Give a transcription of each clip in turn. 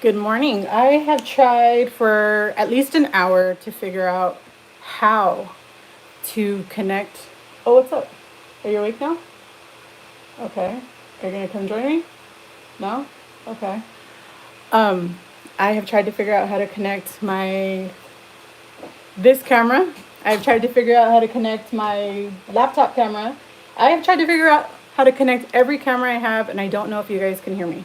Good morning. I have tried for at least an hour to figure out how to connect. Oh, what's up? Are you awake now? Okay. Are you gonna come join me? No? Okay. Um, I have tried to figure out how to connect my this camera. I've tried to figure out how to connect my laptop camera. I have tried to figure out how to connect every camera I have, and I don't know if you guys can hear me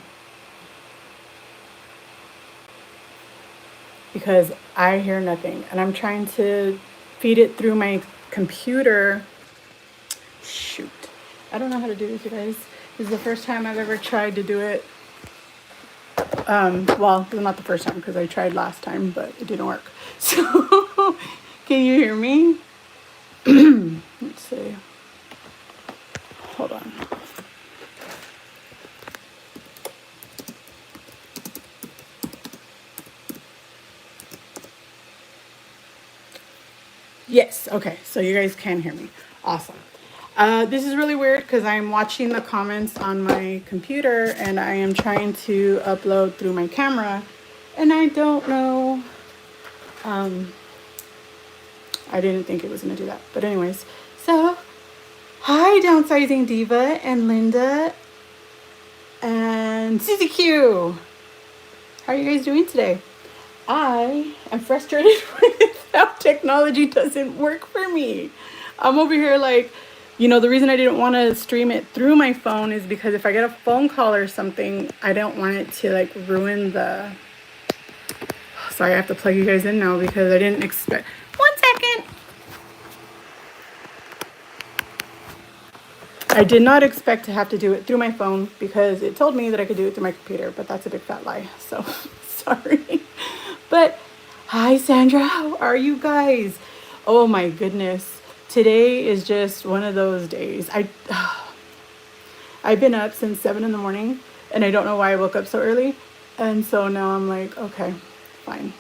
because I hear nothing, and I'm trying to feed it through my computer. Shoot. I don't know how to do this, you guys. This is the first time I've ever tried to do it. Well, not the first time because I tried last time, but it didn't work. So, can you hear me? Let's see. Hold on. Yes. Okay. So you guys can hear me. Awesome. This is really weird because I'm watching the comments on my computer and I am trying to upload through my camera, and I don't know. I didn't think it was going to do that. But anyways, so hi, Downsizing Diva and Linda and Susie Q. How are you guys doing today? I am frustrated with how technology doesn't work for me. I'm over here like, the reason I didn't want to stream it through my phone is because if I get a phone call or something, I don't want it to like ruin the... Sorry, I have to plug you guys in now because I didn't expect... 1 second. I did not expect to have to do it through my phone because it told me that I could do it through my computer, but that's a big fat lie. So sorry. But hi, Sandra. How are you guys? Oh my goodness. Today is just one of those days. I've been up since 7 in the morning and I don't know why I woke up so early. And so now I'm like, okay, fine.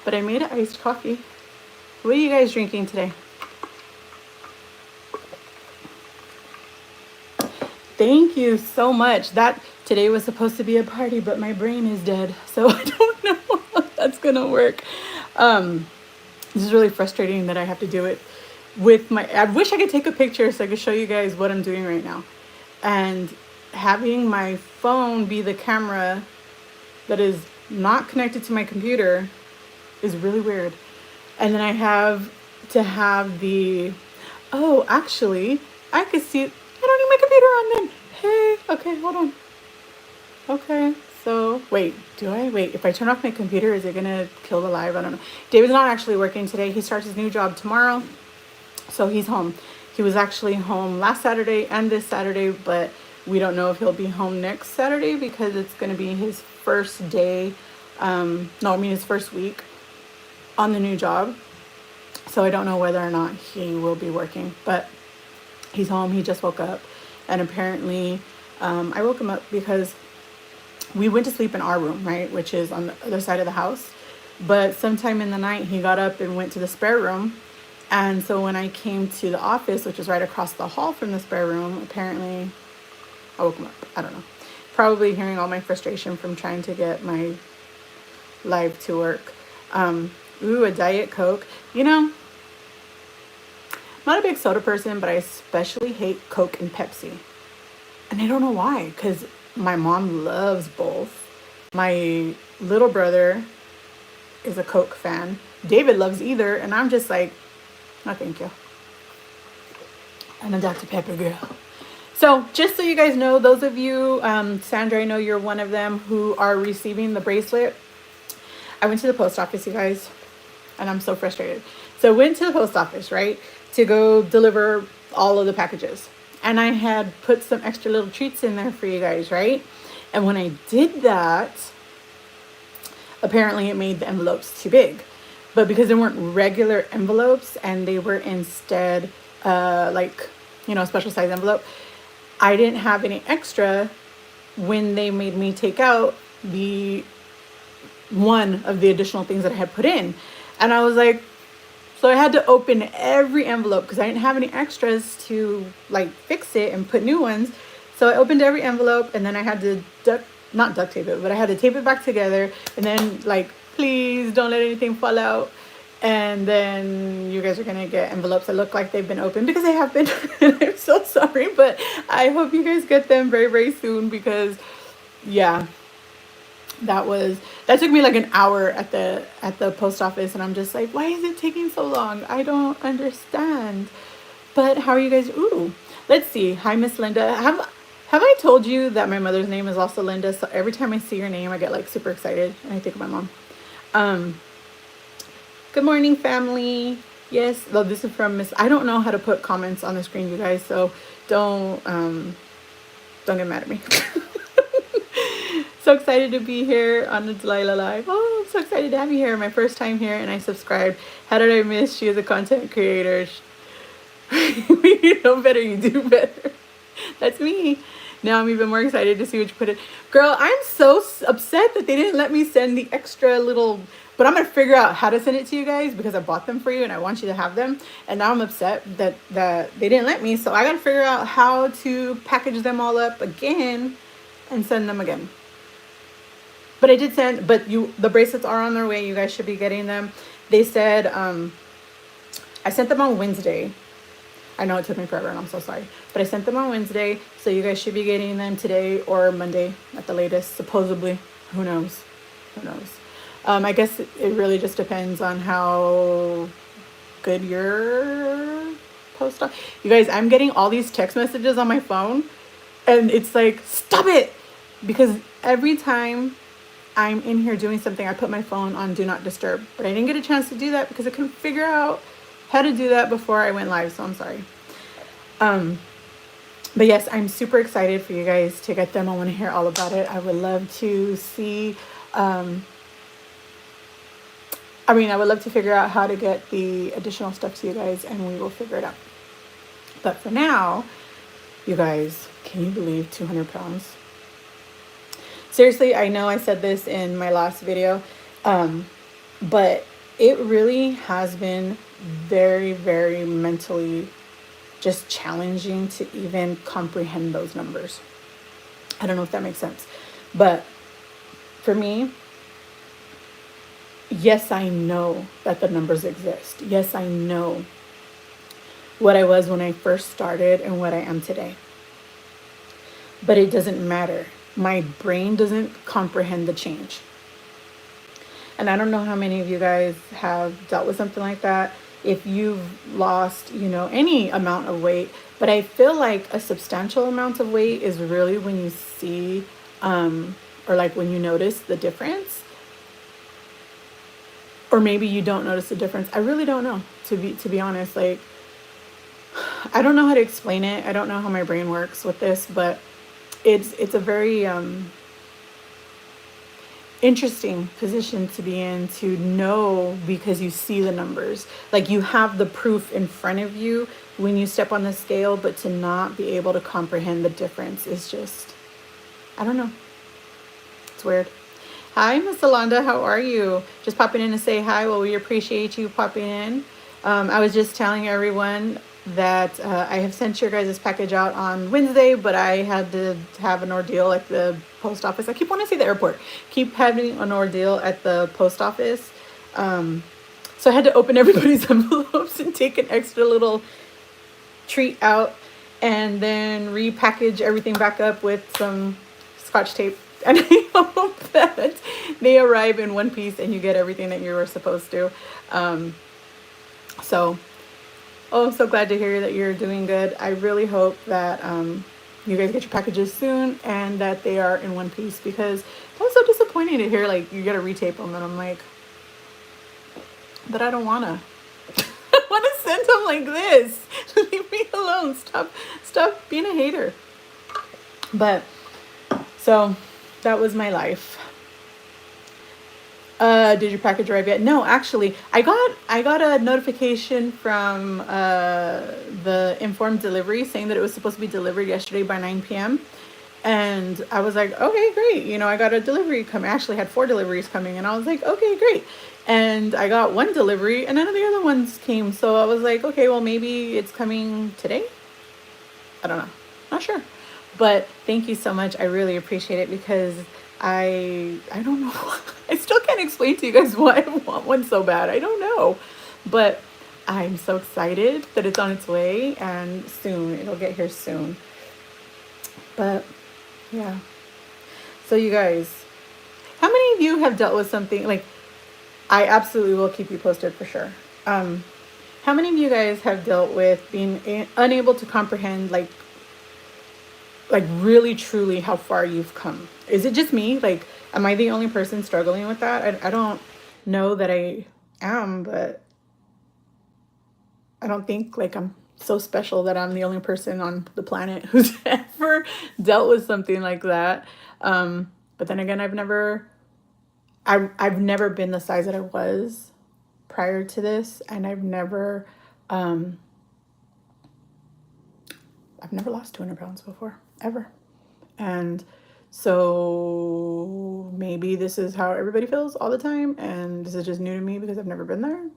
But I made an iced coffee. What are you guys drinking today? Thank you so much. That today was supposed to be a party, but my brain is dead. So I don't know how that's gonna work. This is really frustrating that I have to do it with my... I wish I could take a picture so I could show you guys what I'm doing right now. And having my phone be the camera that is not connected to my computer is really weird. And then I have to have the... Oh, actually, I could see... I don't need my computer on then. Hey, okay, hold on. Okay, so wait, do I? Wait, if I turn off my computer, is it gonna kill the live? I don't know. David's not actually working today. He starts his new job tomorrow, so he's home. He was actually home last Saturday and this Saturday, but we don't know if he'll be home next Saturday because it's gonna be his first day. His first week on the new job. So I don't know whether or not he will be working, but he's home. He just woke up, and apparently, I woke him up because we went to sleep in our room, right, which is on the other side of the house. But sometime in the night, he got up and went to the spare room. And so when I came to the office, which is right across the hall from the spare room, apparently I woke him up. I don't know. Probably hearing all my frustration from trying to get my live to work. A Diet Coke. I'm not a big soda person, but I especially hate Coke and Pepsi. And I don't know why, because my mom loves both. My little brother is a Coke fan. David loves either, and I'm just like, no, thank you. I'm a Dr. Pepper girl. So just so you guys know, those of you, Sandra, I know you're one of them who are receiving the bracelet. I went to the post office, you guys, and I'm so frustrated. So I went to the post office, right, to go deliver all of the packages. And I had put some extra little treats in there for you guys, right? And when I did that, apparently it made the envelopes too big. But because they weren't regular envelopes and they were instead special size envelope, I didn't have any extra when they made me take out the one of the additional things that I had put in. And I was like, so I had to open every envelope because I didn't have any extras to like fix it and put new ones. So I opened every envelope and then I had to not duct tape it, but I had to tape it back together, and then like, please don't let anything fall out. And then you guys are gonna get envelopes that look like they've been opened, because they have been. And I'm so sorry, but I hope you guys get them very, very soon, because yeah, that took me like an hour at the post office, and I'm just like, why is it taking so long? I don't understand. But how are you guys? Ooh, let's see. Hi, Miss Linda. Have I told you that my mother's name is also Linda? So every time I see your name, I get like super excited, and I think of my mom. Good morning, family. Yes, though this is from Miss. I don't know how to put comments on the screen, you guys. So don't get mad at me. So excited to be here on the Delilah Live. Oh, I'm so excited to have you here. My first time here, and I subscribed. How did I miss? She is a content creator. You know better, you do better. That's me. Now I'm even more excited to see what you put in. Girl, I'm so upset that they didn't let me send the extra little, but I'm going to figure out how to send it to you guys, because I bought them for you and I want you to have them. And now I'm upset that they didn't let me. So I got to figure out how to package them all up again and send them again. But I did send, the bracelets are on their way. You guys should be getting them. They said, I sent them on Wednesday. I know it took me forever, and I'm so sorry. But I sent them on Wednesday, so you guys should be getting them today or Monday at the latest, supposedly. Who knows? Who knows? I guess it really just depends on how good your post office. You guys, I'm getting all these text messages on my phone, and it's like, stop it! Because every time I'm in here doing something, I put my phone on Do Not Disturb. But I didn't get a chance to do that because I couldn't figure out how to do that before I went live, so I'm sorry. But yes, I'm super excited for you guys to get them. I want to hear all about it. I would love to see, I would love to figure out how to get the additional stuff to you guys, and we will figure it out. But for now, you guys, can you believe 200 pounds? Seriously, I know I said this in my last video, but it really has been very, very mentally just challenging to even comprehend those numbers. I don't know if that makes sense. But for me, yes, I know that the numbers exist. Yes, I know what I was when I first started and what I am today. But it doesn't matter. My brain doesn't comprehend the change. And I don't know how many of you guys have dealt with something like that. If you've lost, any amount of weight, but I feel like a substantial amount of weight is really when you see, or like when you notice the difference, or maybe you don't notice the difference. I really don't know, to be honest. Like, I don't know how to explain it. I don't know how my brain works with this, but it's a very interesting position to be in, to know, because you see the numbers. Like, you have the proof in front of you when you step on the scale, but to not be able to comprehend the difference is just, I don't know. It's weird. Hi, Miss Alonda. How are you? Just popping in to say hi. Well, we appreciate you popping in. I was just telling everyone that I have sent your guys' package out on Wednesday, but I had to have an ordeal at the post office. I keep wanting to say the airport. Keep having an ordeal at the post office. So I had to open everybody's envelopes and take an extra little treat out, and then repackage everything back up with some Scotch tape. And I hope that they arrive in one piece and you get everything that you were supposed to. I'm so glad to hear that you're doing good. I really hope that you guys get your packages soon and that they are in one piece, because that was so disappointing to hear, like, you got to retape them, and I'm like, but I don't want to. I want to send them like this. Leave me alone. Stop being a hater. But so that was my life. Did your package arrive yet? No, actually, I got a notification from the Informed Delivery saying that it was supposed to be delivered yesterday by 9 p.m. And I was like, okay, great. I got a delivery coming. I actually had 4 deliveries coming, and I was like, okay, great. And I got 1 delivery, and none of the other ones came. So I was like, okay, well, maybe it's coming today. I don't know. Not sure. But thank you so much. I really appreciate it because I don't know. I still can't explain to you guys why I want one so bad. I don't know. But I'm so excited that it's on its way and soon. It'll get here soon. But yeah. So you guys, how many of you have dealt with something like I absolutely will keep you posted for sure. Um how many of you guys have dealt with being unable to comprehend like really truly how far you've come? Is it just me? Like, am I the only person struggling with that? I don't know that I am, but I don't think like I'm so special that I'm the only person on the planet who's ever dealt with something like that. But then again, I've never been the size that I was prior to this, and um, I've never lost 200 pounds before, ever. And so maybe this is how everybody feels all the time, and this is just new to me because I've never been there.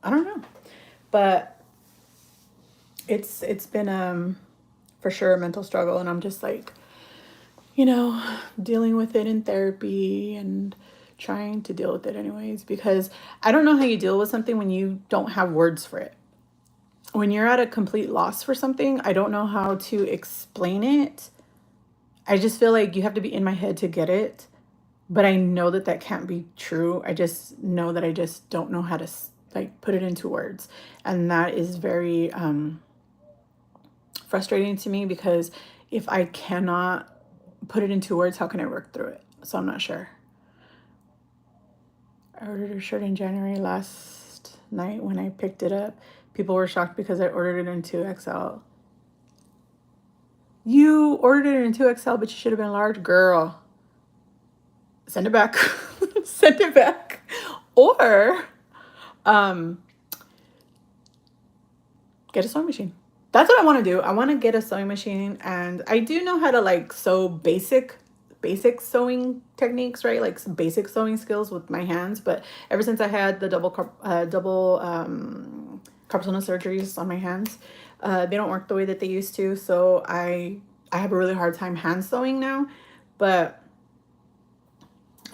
I don't know, but it's been for sure a mental struggle, and I'm just like, dealing with it in therapy and trying to deal with it anyways because I don't know how you deal with something when you don't have words for it. When you're at a complete loss for something, I don't know how to explain it. I just feel like you have to be in my head to get it. But I know that that can't be true. I just know that I just don't know how to like put it into words. And that is very frustrating to me because if I cannot put it into words, how can I work through it? So I'm not sure. I ordered a shirt in January last night when I picked it up. People were shocked because I ordered it in 2XL. You ordered it in 2XL, but you should have been large, girl. Send it back. Send it back. Or get a sewing machine. That's what I want to do. I want to get a sewing machine, and I do know how to like sew basic sewing techniques, right? Like some basic sewing skills with my hands. But ever since I had the double carpal tunnel surgeries on my hands, they don't work the way that they used to. So I have a really hard time hand sewing now. But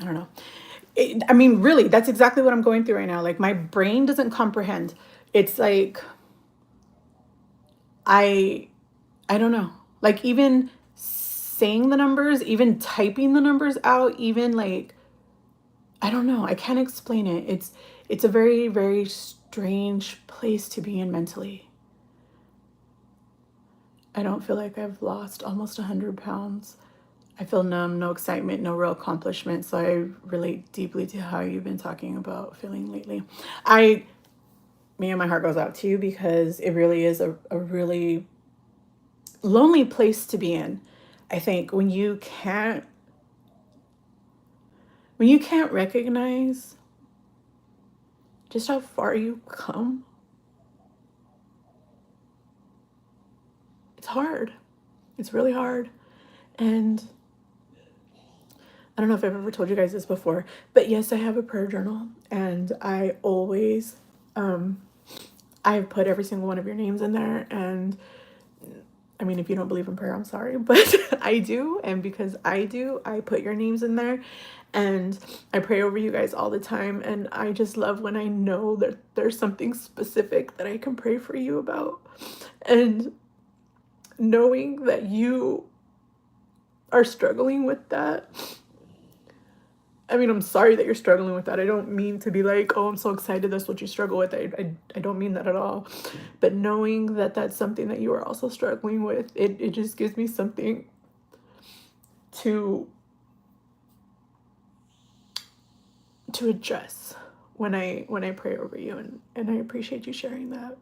I don't know. I mean, really, that's exactly what I'm going through right now. Like my brain doesn't comprehend. It's like I I don't know. Like even saying the numbers, even typing the numbers out, even like I don't know. I can't explain it. It's a very very strange place to be in mentally. I don't feel like I've lost almost 100 pounds. I feel numb, no excitement, no real accomplishment. So I relate deeply to how you've been talking about feeling lately. My heart goes out to you because it really is a really lonely place to be in. I think when you can't recognize just how far you come, it's hard. It's really hard. And I don't know if I've ever told you guys this before, but yes, I have a prayer journal, and I always I put every single one of your names in there. And I mean, if you don't believe in prayer, I'm sorry, but I do. And because I do, I put your names in there, and I pray over you guys all the time. And I just love when I know that there's something specific that I can pray for you about. And knowing that you are struggling with that. I mean, I'm sorry that you're struggling with that. I don't mean to be like, oh, I'm so excited that's what you struggle with. I don't mean that at all. But knowing that that's something that you are also struggling with, it just gives me something to address when I pray over you, and I appreciate you sharing that.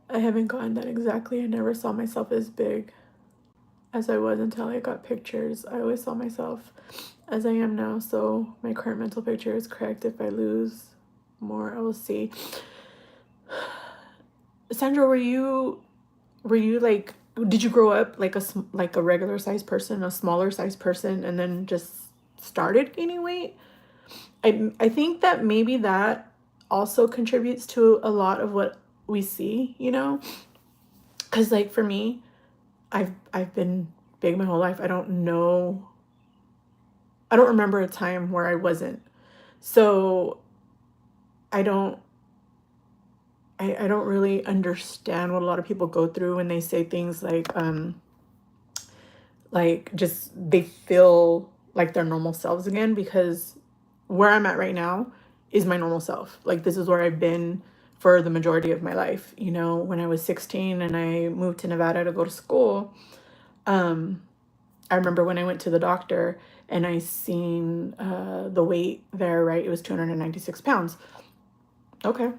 I haven't gotten that exactly. I never saw myself as big as I was until I got pictures. I always saw myself as I am now, so my current mental picture is correct. If I lose more, I will see. Sandra, were you like, did you grow up like a regular sized person, a smaller sized person, and then just started gaining weight? I think that maybe that also contributes to a lot of what we see, because like for me, I've been big my whole life. I don't know. I don't remember a time where I wasn't. So I don't I don't really understand what a lot of people go through when they say things like just they feel like their normal selves again, because where I'm at right now is my normal self. Like this is where I've been for the majority of my life. You know, when I was 16 and I moved to Nevada to go to school, um, I remember when I went to the doctor and I seen the weight there, right? It was 296 pounds. Okay.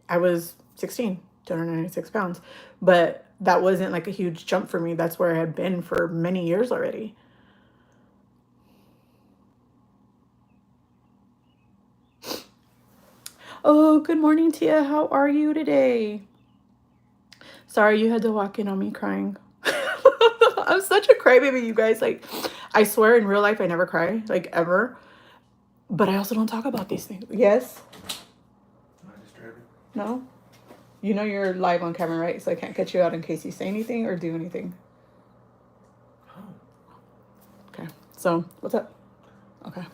I was 16, 296 pounds. But that wasn't like a huge jump for me. That's where I had been for many years already. Oh, good morning, Tia. How are you today? Sorry you had to walk in on me crying. I'm such a crybaby, you guys. Like, I swear in real life I never cry, like ever. But I also don't talk about these things. Yes? No? You know you're live on camera, right? So I can't cut you out in case you say anything or do anything. Okay. So, what's up? Okay.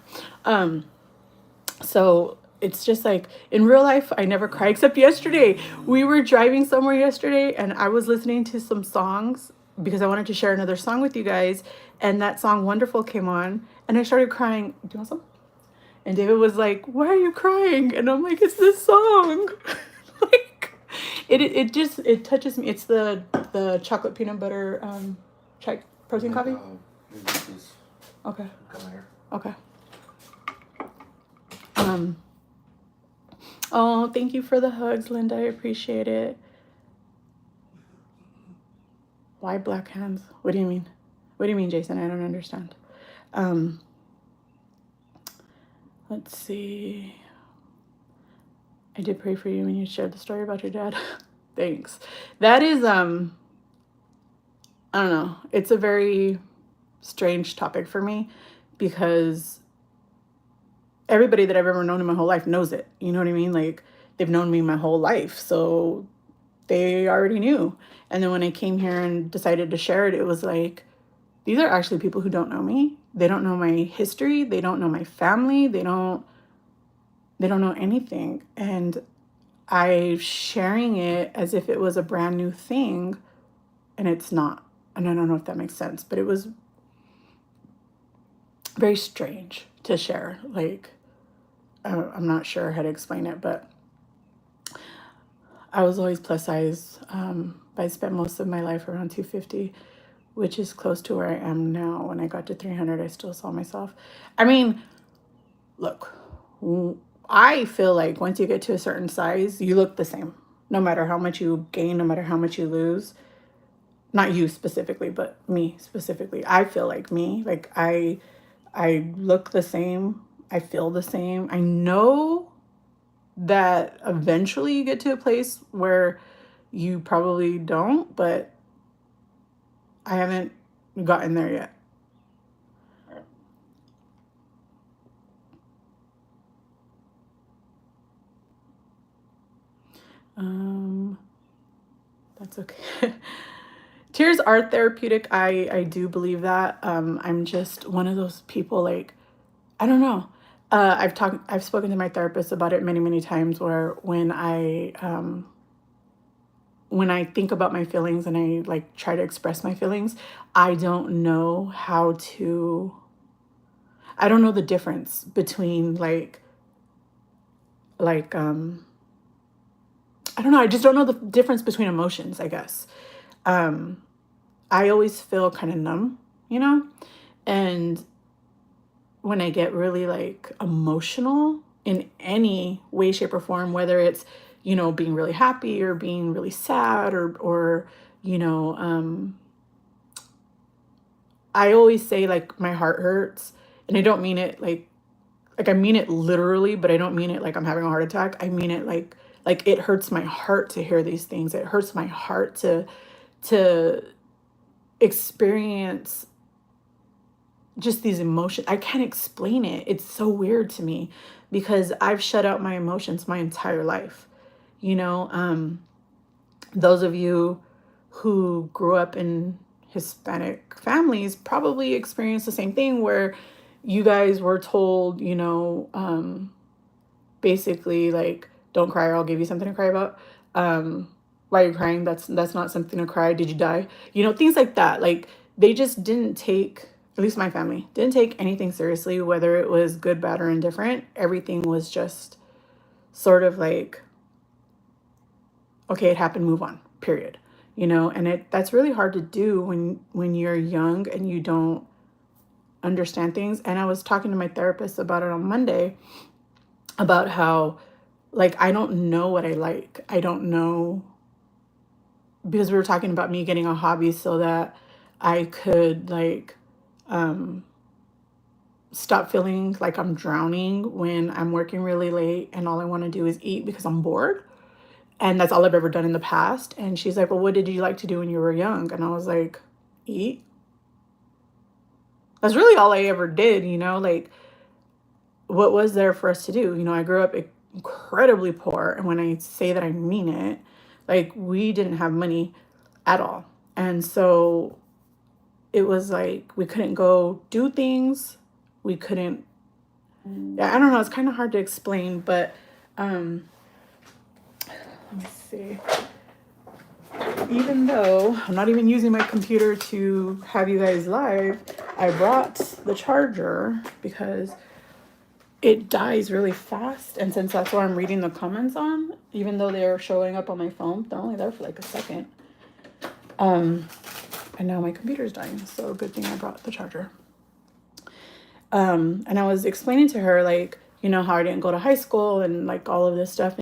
So it's just like in real life, I never cry except yesterday. We were driving somewhere yesterday and I was listening to some songs because I wanted to share another song with you guys. And that song Wonderful came on and I started crying. Do you want some? And David was like, "Why are you crying?" And I'm like, "It's this song." Like it touches me. It's the chocolate peanut butter chai protein coffee. Okay. Okay. Oh, thank you for the hugs, Linda. I appreciate it. Why black hands? What do you mean? What do you mean, Jason? I don't understand. Let's see. I did pray for you when you shared the story about your dad. Thanks. That is, I don't know. It's a very strange topic for me because everybody that I've ever known in my whole life knows it. You know what I mean? Like, they've known me my whole life. So they already knew. And then when I came here and decided to share it, it was like, these are actually people who don't know me. They don't know my history. They don't know my family. They don't know anything. And I'm sharing it as if it was a brand new thing, and it's not. And I don't know if that makes sense, but it was very strange to share. Like, I'm not sure how to explain it, but I was always plus size. I spent most of my life around 250, which is close to where I am now. When I got to 300, I still saw myself. I mean, look, I feel like once you get to a certain size, you look the same. No matter how much you gain, no matter how much you lose. Not you specifically, but me specifically. I feel like me. Like I look the same. I feel the same. I know that eventually you get to a place where you probably don't, but I haven't gotten there yet. That's okay. Tears are therapeutic. I do believe that. I'm just one of those people, like, I don't know. I've spoken to my therapist about it many, many times where when I think about my feelings and I like try to express my feelings, I don't know I don't know the difference between like I don't know, I just don't know the difference between emotions, I guess. I always feel kind of numb, you know? And when I get really like emotional in any way, shape, or form, whether it's, you know, being really happy or being really sad or you know, I always say like my heart hurts, and I don't mean it like I mean it literally, but I don't mean it like I'm having a heart attack. I mean it like it hurts my heart to hear these things. It hurts my heart to experience just these emotions. I can't explain it. It's so weird to me because I've shut out my emotions my entire life. You know, those of you who grew up in Hispanic families probably experienced the same thing where you guys were told, basically like, don't cry or I'll give you something to cry about. Why are you crying? That's not something to cry. Did you die? Things like that. Like they just didn't take, at least my family, didn't take anything seriously, whether it was good, bad, or indifferent. Everything was just sort of like, okay, it happened, move on, period. And that's really hard to do when you're young and you don't understand things. And I was talking to my therapist about it on Monday, about how, like, I don't know what I like. I don't know, because we were talking about me getting a hobby so that I could, like, stop feeling like I'm drowning when I'm working really late and all I want to do is eat because I'm bored. And that's all I've ever done in the past. And she's like, well, what did you like to do when you were young? And I was like, eat. That's really all I ever did, like, what was there for us to do? I grew up incredibly poor. And when I say that, I mean it. Like, we didn't have money at all. And so it was like, we couldn't go do things. We couldn't, yeah, I don't know. It's kind of hard to explain, but, let me see. Even though I'm not even using my computer to have you guys live, I brought the charger because it dies really fast. And since that's what I'm reading the comments on, even though they're showing up on my phone, they're only there for like a second. And now my computer's dying. So good thing I brought the charger. And I was explaining to her, like, how I didn't go to high school and like all of this stuff.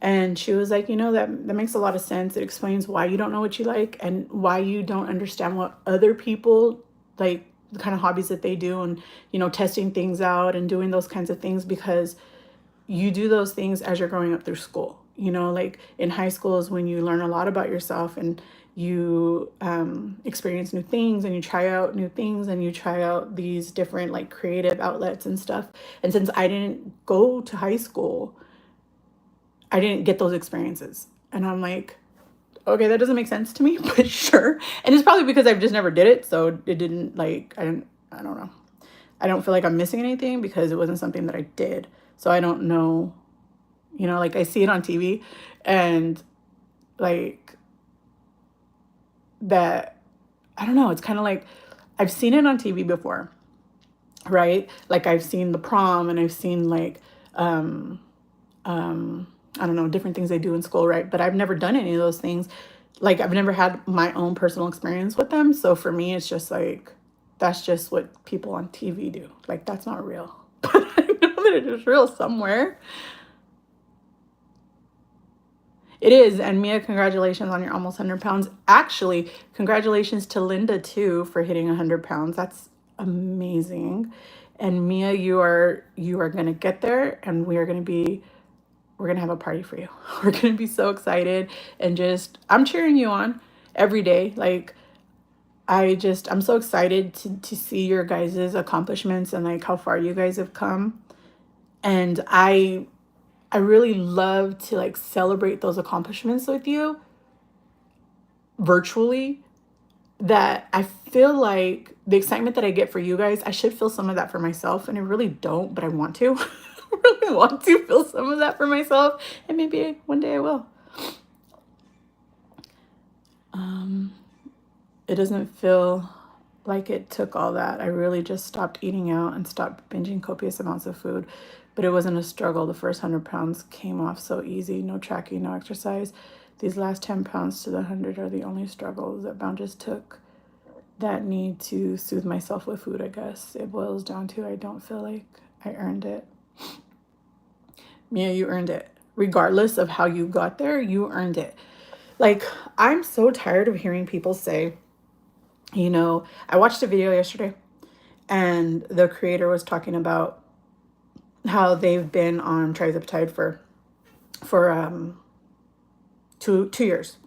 And she was like, that makes a lot of sense. It explains why you don't know what you like and why you don't understand what other people like, the kind of hobbies that they do, and, testing things out and doing those kinds of things, because you do those things as you're growing up through school. Like in high school is when you learn a lot about yourself and you experience new things and you try out new things and you try out these different like creative outlets and stuff. And since I didn't go to high school, I didn't get those experiences. And I'm like, okay, that doesn't make sense to me, but sure. And it's probably because I've just never did it. So it didn't like, I don't know. I don't feel like I'm missing anything because it wasn't something that I did. So I don't know, like I see it on TV and like that, I don't know. It's kind of like, I've seen it on TV before, right? Like I've seen the prom and I've seen like, I don't know, different things they do in school, right? But I've never done any of those things. Like I've never had my own personal experience with them. So for me, it's just like, that's just what people on TV do. Like that's not real. But I know that it is real somewhere. It is. And Mia, congratulations on your almost 100 pounds. Actually, congratulations to Linda too for hitting 100 pounds. That's amazing. And Mia, you are going to get there, and we're going to have a party for you. We're going to be so excited, and just, I'm cheering you on every day. Like I'm so excited to see your guys' accomplishments and like how far you guys have come. And I really love to like celebrate those accomplishments with you virtually. That I feel like the excitement that I get for you guys, I should feel some of that for myself, and I really don't, but I want to. I really want to feel some of that for myself, and maybe one day I will. It doesn't feel like it took all that. I really just stopped eating out and stopped binging copious amounts of food, but it wasn't a struggle. The first 100 pounds came off so easy. No tracking, no exercise. These last 10 pounds to the 100 are the only struggles that Bound just took. That need to soothe myself with food, I guess. It boils down to, I don't feel like I earned it. Mia, you earned it. Regardless of how you got there, you earned it. Like, I'm so tired of hearing people say, I watched a video yesterday and the creator was talking about how they've been on trizepatide for 2 years.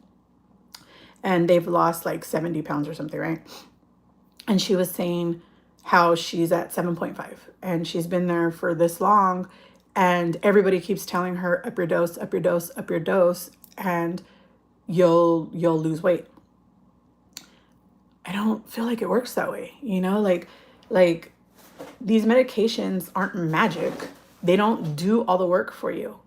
And they've lost like 70 pounds or something, right? And she was saying how she's at 7.5 and she's been there for this long, and everybody keeps telling her, up your dose, up your dose, up your dose, and you'll lose weight. I don't feel like it works that way, you know, like these medications aren't magic. They don't do all the work for you.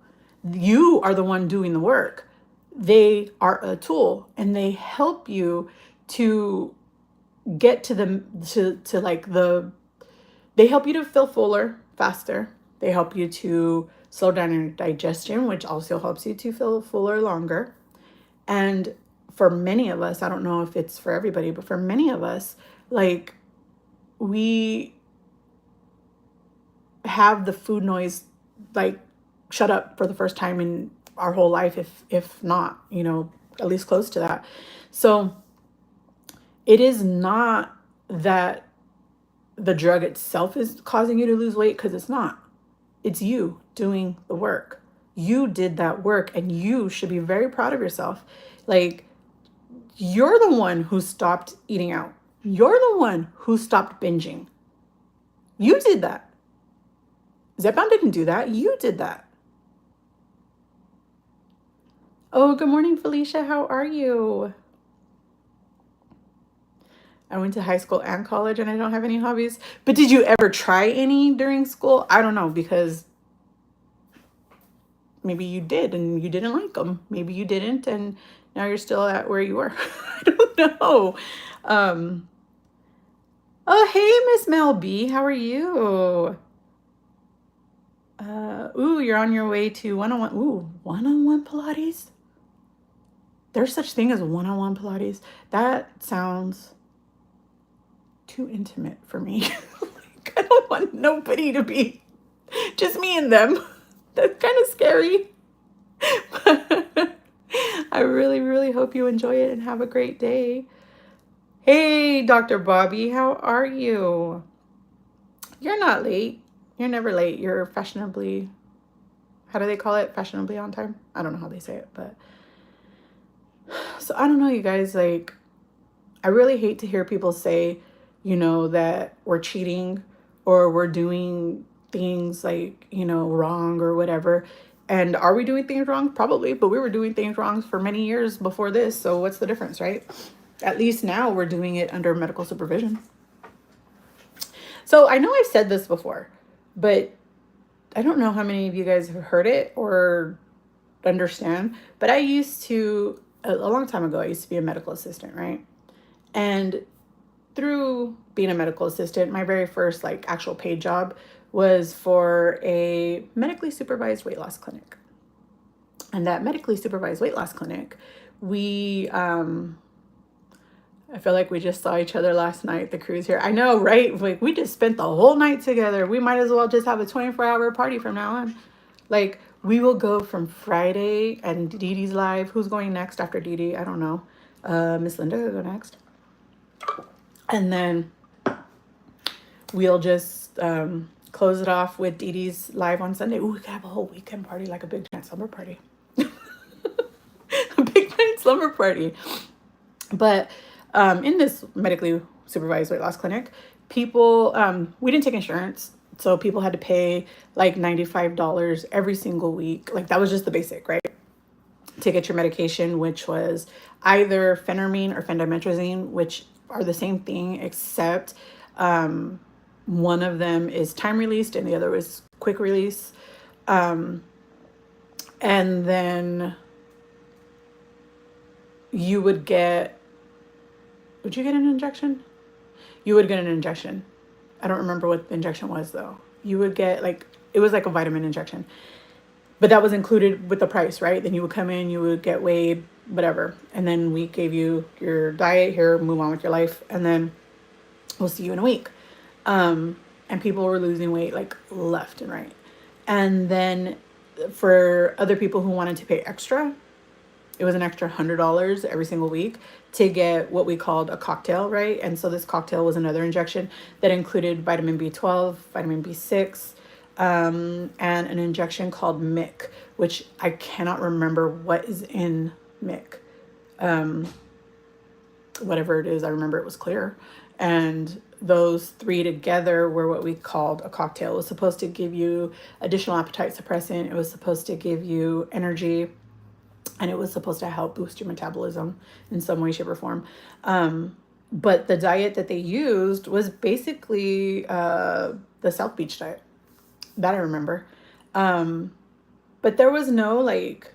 You are the one doing the work. They are a tool and they help you to get to the to like the they help you to feel fuller faster. They help you to slow down your digestion, which also helps you to feel fuller longer. And for many of us, I don't know if it's for everybody, but for many of us, like we have the food noise like shut up for the first time in our whole life, if not, you know, at least close to that. So it is not that the drug itself is causing you to lose weight, because it's not. It's you doing the work. You did that work and you should be very proud of yourself. Like, you're the one who stopped eating out. You're the one who stopped binging. You did that. Zepbound didn't do that. You did that. Oh, good morning, Felicia. How are you? I went to high school and college and I don't have any hobbies. But did you ever try any during school? I don't know, because maybe you did and you didn't like them. Maybe you didn't and now you're still at where you were. I don't know. Oh, hey, Miss Mel B. How are you? Ooh, you're on your way to one-on-one. Ooh, one-on-one Pilates? There's such thing as one-on-one Pilates. That sounds too intimate for me. Like, I don't want nobody to be just me and them. That's kind of scary. But I really, really hope you enjoy it and have a great day. Hey, Dr. Bobby, how are you? You're not late. You're never late. You're fashionably, how do they call it? Fashionably on time? I don't know how they say it, but so I don't know, you guys, like, I really hate to hear people say, you know, that we're cheating or we're doing things like, you know, wrong or whatever. And are we doing things wrong? Probably, but we were doing things wrong for many years before this. So what's the difference, right? At least now we're doing it under medical supervision. So I know I've said this before, but I don't know how many of you guys have heard it or understand, but I used to, a long time ago, I used to be a medical assistant, right? And through being a medical assistant, my very first like actual paid job was for a medically supervised weight loss clinic. And that medically supervised weight loss clinic, we, I feel like we just saw each other last night, the crew's here. I know, right? Like, we just spent the whole night together. We might as well just have a 24-hour party from now on. Like, we will go from Friday and Dee Dee's live. Who's going next after Dee Dee? I don't know. Miss Linda will go next. And then we'll just close it off with Dee Dee's live on Sunday. Ooh, we could have a whole weekend party, like a big giant slumber party. A big giant slumber party. But in this medically supervised weight loss clinic, people, we didn't take insurance. So people had to pay like $95 every single week. Like, that was just the basic, right? To get your medication, which was either phentermine or phendimetrazine, which are the same thing, except one of them is time released and the other is quick release. And then you would get, would you get an injection? You would get an injection. I don't remember what the injection was though. You would get like, it was like a vitamin injection, but that was included with the price, right? Then you would come in, you would get weighed, whatever. And then we gave you your diet here, move on with your life. And then we'll see you in a week. And people were losing weight like left and right. And then for other people who wanted to pay extra, it was an extra $100 every single week to get what we called a cocktail, right? And so this cocktail was another injection that included vitamin B12, vitamin B6, and an injection called MIC, which I cannot remember what is in MIC. Whatever it is, I remember it was clear. And those three together were what we called a cocktail. It was supposed to give you additional appetite suppressant. It was supposed to give you energy. And it was supposed to help boost your metabolism in some way, shape, or form. But the diet that they used was basically the South Beach diet. That I remember. Um, but there was no like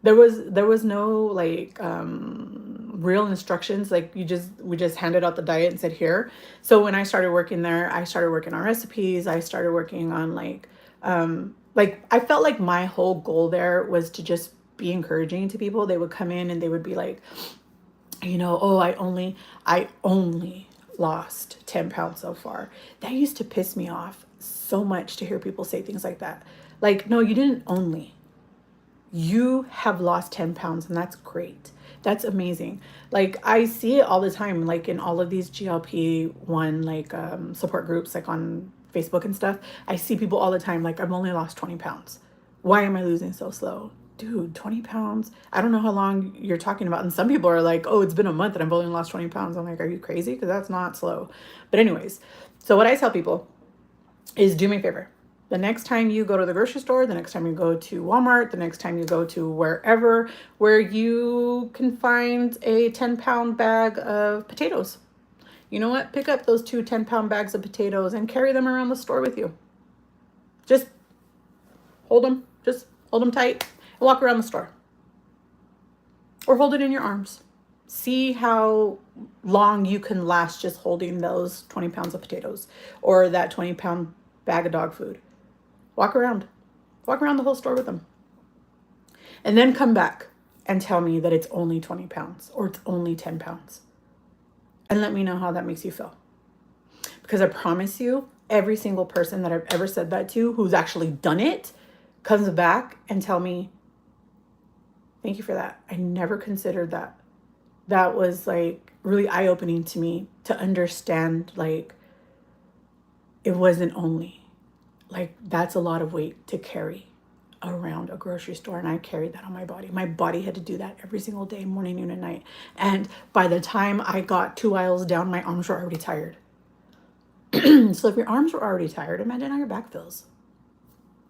there was no like real instructions. Like we just handed out the diet and said here. So when I started working there, I started working on recipes. I started working on like I felt like my whole goal there was to just be encouraging to people. They would come in and they would be like, oh, I only lost 10 pounds so far. That used to piss me off so much to hear people say things like that. Like, no, you didn't only. You have lost 10 pounds, and that's great. That's amazing. Like, I see it all the time, like in all of these GLP-1 like support groups, like on Facebook and stuff. I see people all the time, like, I've only lost 20 pounds. Why am I losing so slow? Dude, 20 pounds. I don't know how long you're talking about. And some people are like, oh, it's been a month and I've only lost 20 pounds. I'm like, are you crazy? Because that's not slow. But, anyways, so what I tell people is do me a favor. The next time you go to the grocery store, the next time you go to Walmart, the next time you go to wherever where you can find a 10-pound bag of potatoes, you know what? Pick up those two 10-pound bags of potatoes and carry them around the store with you. Just hold them tight and walk around the store. Or hold it in your arms. See how long you can last just holding those 20 pounds of potatoes or that 20-pound bag of dog food. Walk around. Walk around the whole store with them. And then come back and tell me that it's only 20 pounds or it's only 10 pounds. And let me know how that makes you feel. Because I promise you, every single person that I've ever said that to who's actually done it comes back and tell me, thank you for that. I never considered that. That was like really eye-opening to me to understand, like, it wasn't only. Like, that's a lot of weight to carry around a grocery store, and I carried that on my body. My body had to do that every single day, morning, noon, and night. And by the time I got 2 aisles down, my arms were already tired. So if your arms were already tired, imagine how your back feels.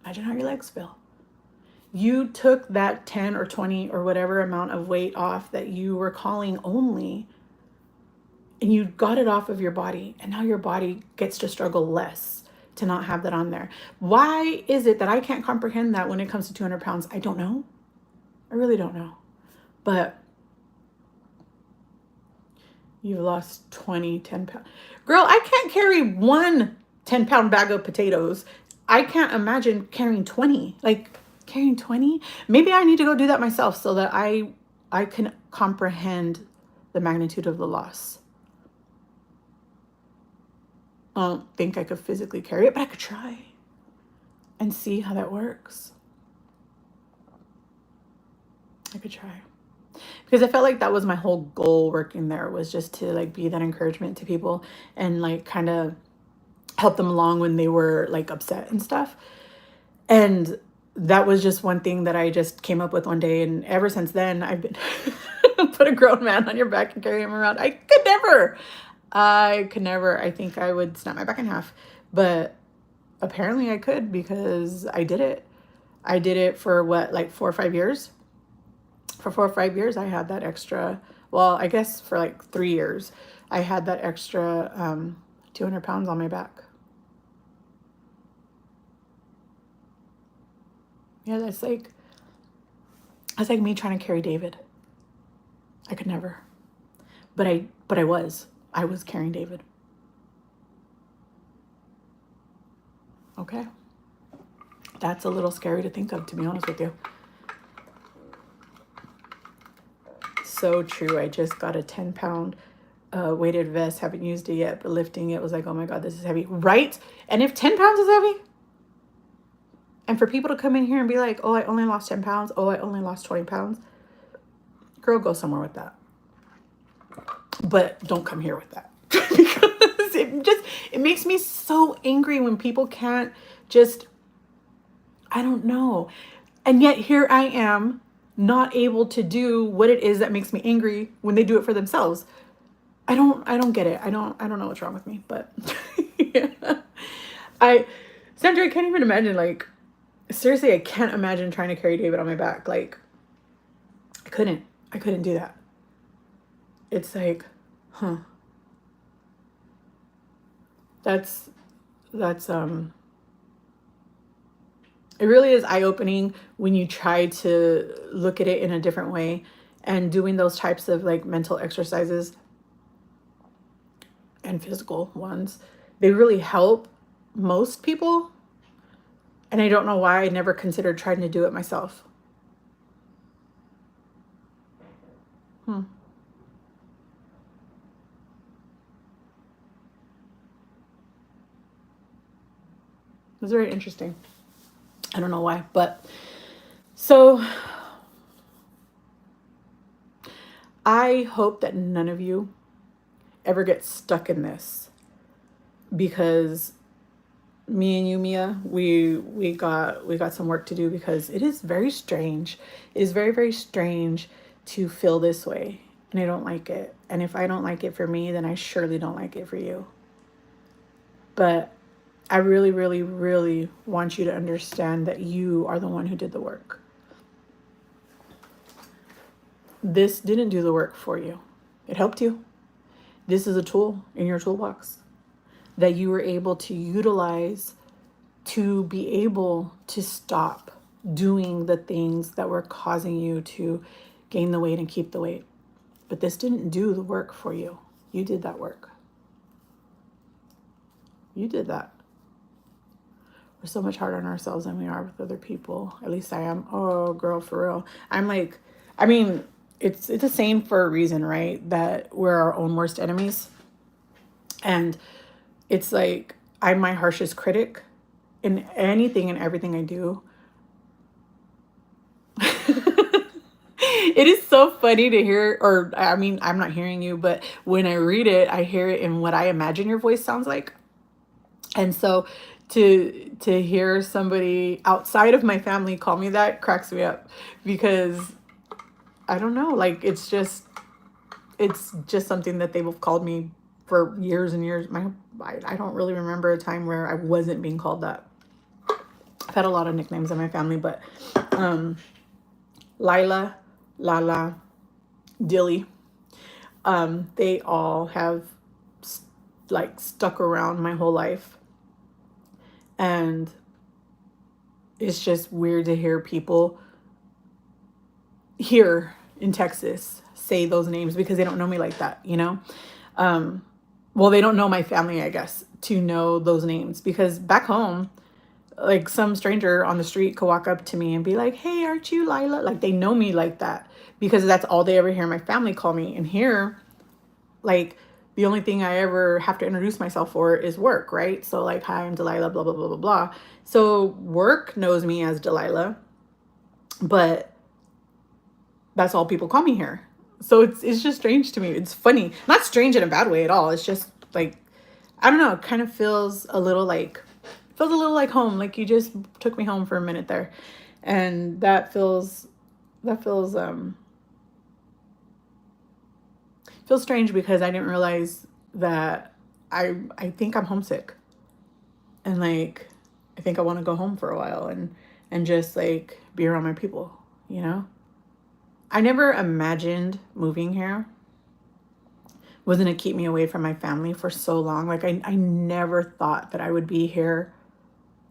Imagine how your legs feel. You took that 10 or 20 or whatever amount of weight off that you were calling only, and you got it off of your body, and now your body gets to struggle less to not have that on there. Why is it that I can't comprehend that when it comes to 200 pounds? I don't know. I really don't know. But you've lost 10 pounds. Girl, I can't carry one 10-pound bag of potatoes. I can't imagine carrying 20. Like, carrying 20? Maybe I need to go do that myself so that I can comprehend the magnitude of the loss. I don't think I could physically carry it, but I could try and see how that works. I could try. Because I felt like that was my whole goal working there, was just to like be that encouragement to people and like kind of help them along when they were like upset and stuff. And that was just one thing that I just came up with one day. And ever since then, I've been put a grown man on your back and carry him around. I could never. I think I would snap my back in half. But apparently I could, because I did it. I did it for what, like 4 or 5 years? For 4 or 5 years, I had that extra, well, I guess for like 3 years, I had that extra 200 pounds on my back. Yeah, that's like me trying to carry David. I could never. But I was carrying David. Okay. That's a little scary to think of, to be honest with you. So true. I just got a 10-pound weighted vest. Haven't used it yet, but lifting it was like, oh my God, this is heavy. Right? And if 10 pounds is heavy, and for people to come in here and be like, oh, I only lost 10 pounds. Oh, I only lost 20 pounds. Girl, go somewhere with that. But don't come here with that. Because it makes me so angry when people can't just, I don't know. And yet here I am, not able to do what it is that makes me angry when they do it for themselves. I don't get it. I don't know what's wrong with me, but yeah. Sandra, I can't even imagine, like, seriously, I can't imagine trying to carry David on my back. Like, I couldn't do that. it's like, huh, that's, that's, it really is eye-opening when you try to look at it in a different way, and doing those types of like mental exercises and physical ones, they really help most people. And I don't know why I never considered trying to do it myself. Hmm. It's very interesting. I don't know why, but so I hope that none of you ever get stuck in this, because me and you, Mia, we got some work to do, because it is very strange. It is very, very strange to feel this way, and I don't like it. And if I don't like it for me, then I surely don't like it for you. But I really, really, really want you to understand that you are the one who did the work. This didn't do the work for you. It helped you. This is a tool in your toolbox that you were able to utilize to be able to stop doing the things that were causing you to gain the weight and keep the weight. But this didn't do the work for you. You did that work. You did that. We're so much harder on ourselves than we are with other people. At least I am. Oh, girl, for real. I'm like, I mean, it's a saying for a reason, right? That we're our own worst enemies. And it's like, I'm my harshest critic in anything and everything I do. It is so funny to hear, or I mean, I'm not hearing you, but when I read it, I hear it in what I imagine your voice sounds like. And so to hear somebody outside of my family call me that cracks me up, because I don't know, like it's just something that they've called me for years and years. I don't really remember a time where I wasn't being called that. I've had a lot of nicknames in my family, but Lila, Lala, Dilly, they all have like stuck around my whole life. And it's just weird to hear people here in Texas say those names, because they don't know me like that, you know? Well, they don't know my family, I guess, to know those names, because back home, like some stranger on the street could walk up to me and be like, hey, aren't you Lila? Like they know me like that, because that's all they ever hear my family call me. And here, like the only thing I ever have to introduce myself for is work, right? So like, hi, I'm Delilah, blah, blah, blah, blah, blah. So work knows me as Delilah, but that's all people call me here. So it's just strange to me. It's funny. Not strange in a bad way at all. It's just like, I don't know, it kind of feels a little like home. Like you just took me home for a minute there. And that feels strange, because I didn't realize that I think I'm homesick. And like I think I want to go home for a while and just like be around my people, you know? I never imagined moving here was going to keep me away from my family for so long. Like I never thought that I would be here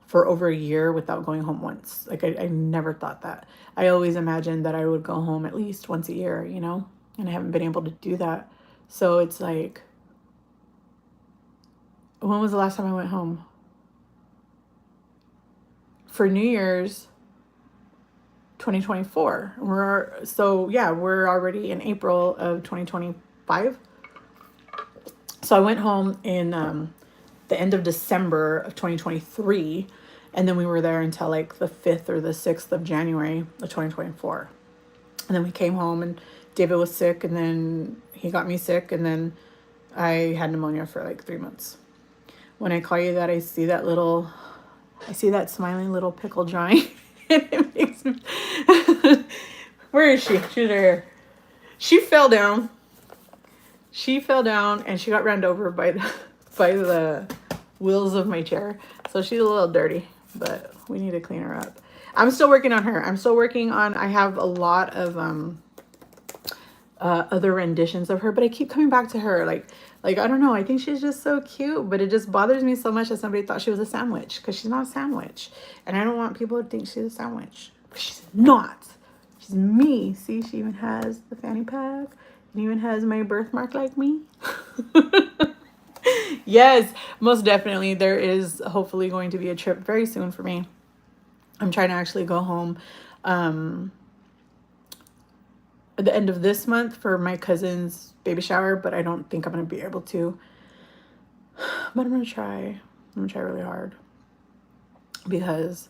for over a year without going home once. Like I never thought that. I always imagined that I would go home at least once a year, you know? And I haven't been able to do that. So it's like, when was the last time I went home? For New Year's 2024. We're already in April of 2025. So I went home in the end of December of 2023, and then we were there until like the 5th or the 6th of January of 2024. And then we came home, and David was sick, and then he got me sick, and then I had pneumonia for like 3 months. When I call you that, I see that smiling little pickle drawing. It makes me... Where is she? She's right here. She fell down. And she got ran over by the wheels of my chair. So she's a little dirty, but we need to clean her up. I'm still working on her. I have a lot of other renditions of her, but I keep coming back to her. Like I don't know. I think she's just so cute, but it just bothers me so much that somebody thought she was a sandwich because she's not a sandwich, and I don't want people to think she's a sandwich. She's not. She's me. See, she even has the fanny pack, and even has my birthmark like me. Yes, most definitely. There is hopefully going to be a trip very soon for me. I'm trying to actually go home um, at the end of this month for my cousin's baby shower, but I don't think I'm going to be able to. But I'm going to try. I'm going to try really hard because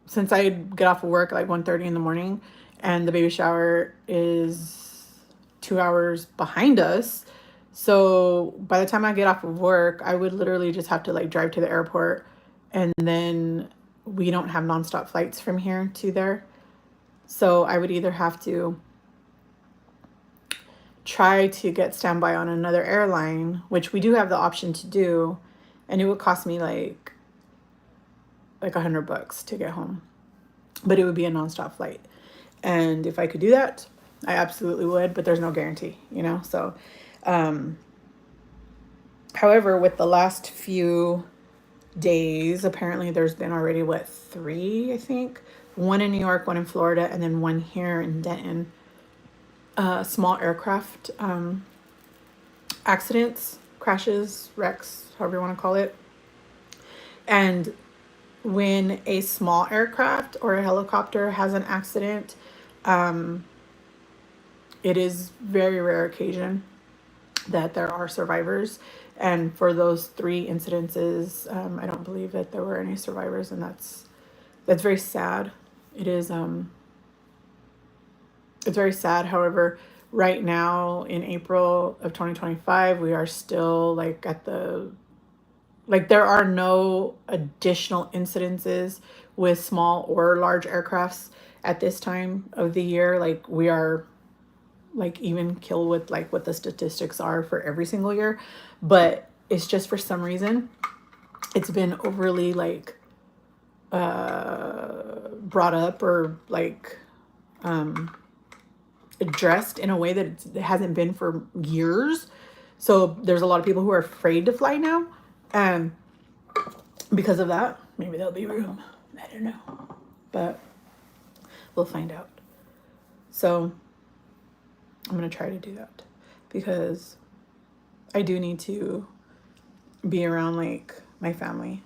since I get off of work at like 1:30 in the morning and the baby shower is 2 hours behind us. So by the time I get off of work, I would literally just have to like drive to the airport, and then we don't have nonstop flights from here to there. So I would either have to try to get standby on another airline, which we do have the option to do, and it would cost me like $100 to get home. But it would be a nonstop flight. And if I could do that, I absolutely would, but there's no guarantee, you know? So, however, with the last few days, apparently there's been already, what, three, I think? One in New York, one in Florida, and then one here in Denton. Small aircraft accidents, crashes, wrecks, however you want to call it. And when a small aircraft or a helicopter has an accident, it is very rare occasion that there are survivors. And for those three incidences, I don't believe that there were any survivors, and that's very sad. It is it's very sad. However, right now in April of 2025, we are still like at the like there are no additional incidences with small or large aircrafts at this time of the year. Like we are like even kill with like what the statistics are for every single year, but it's just for some reason it's been overly like brought up or like addressed in a way that it hasn't been for years. So there's a lot of people who are afraid to fly now, and because of that, maybe there'll be room. I don't know, but we'll find out. So I'm gonna try to do that because I do need to be around like my family.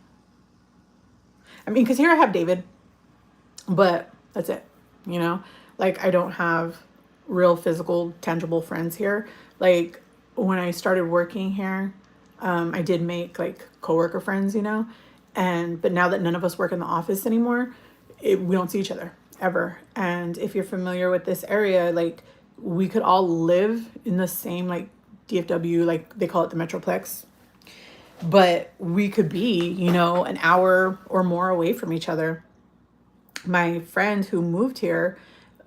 I mean, because here I have David, but that's it, you know? Like, I don't have real physical, tangible friends here. Like, when I started working here, I did make like coworker friends, you know? But now that none of us work in the office anymore, we don't see each other ever. And if you're familiar with this area, like, we could all live in the same, like, DFW, like, they call it the Metroplex, but we could be, you know, an hour or more away from each other. My friend who moved here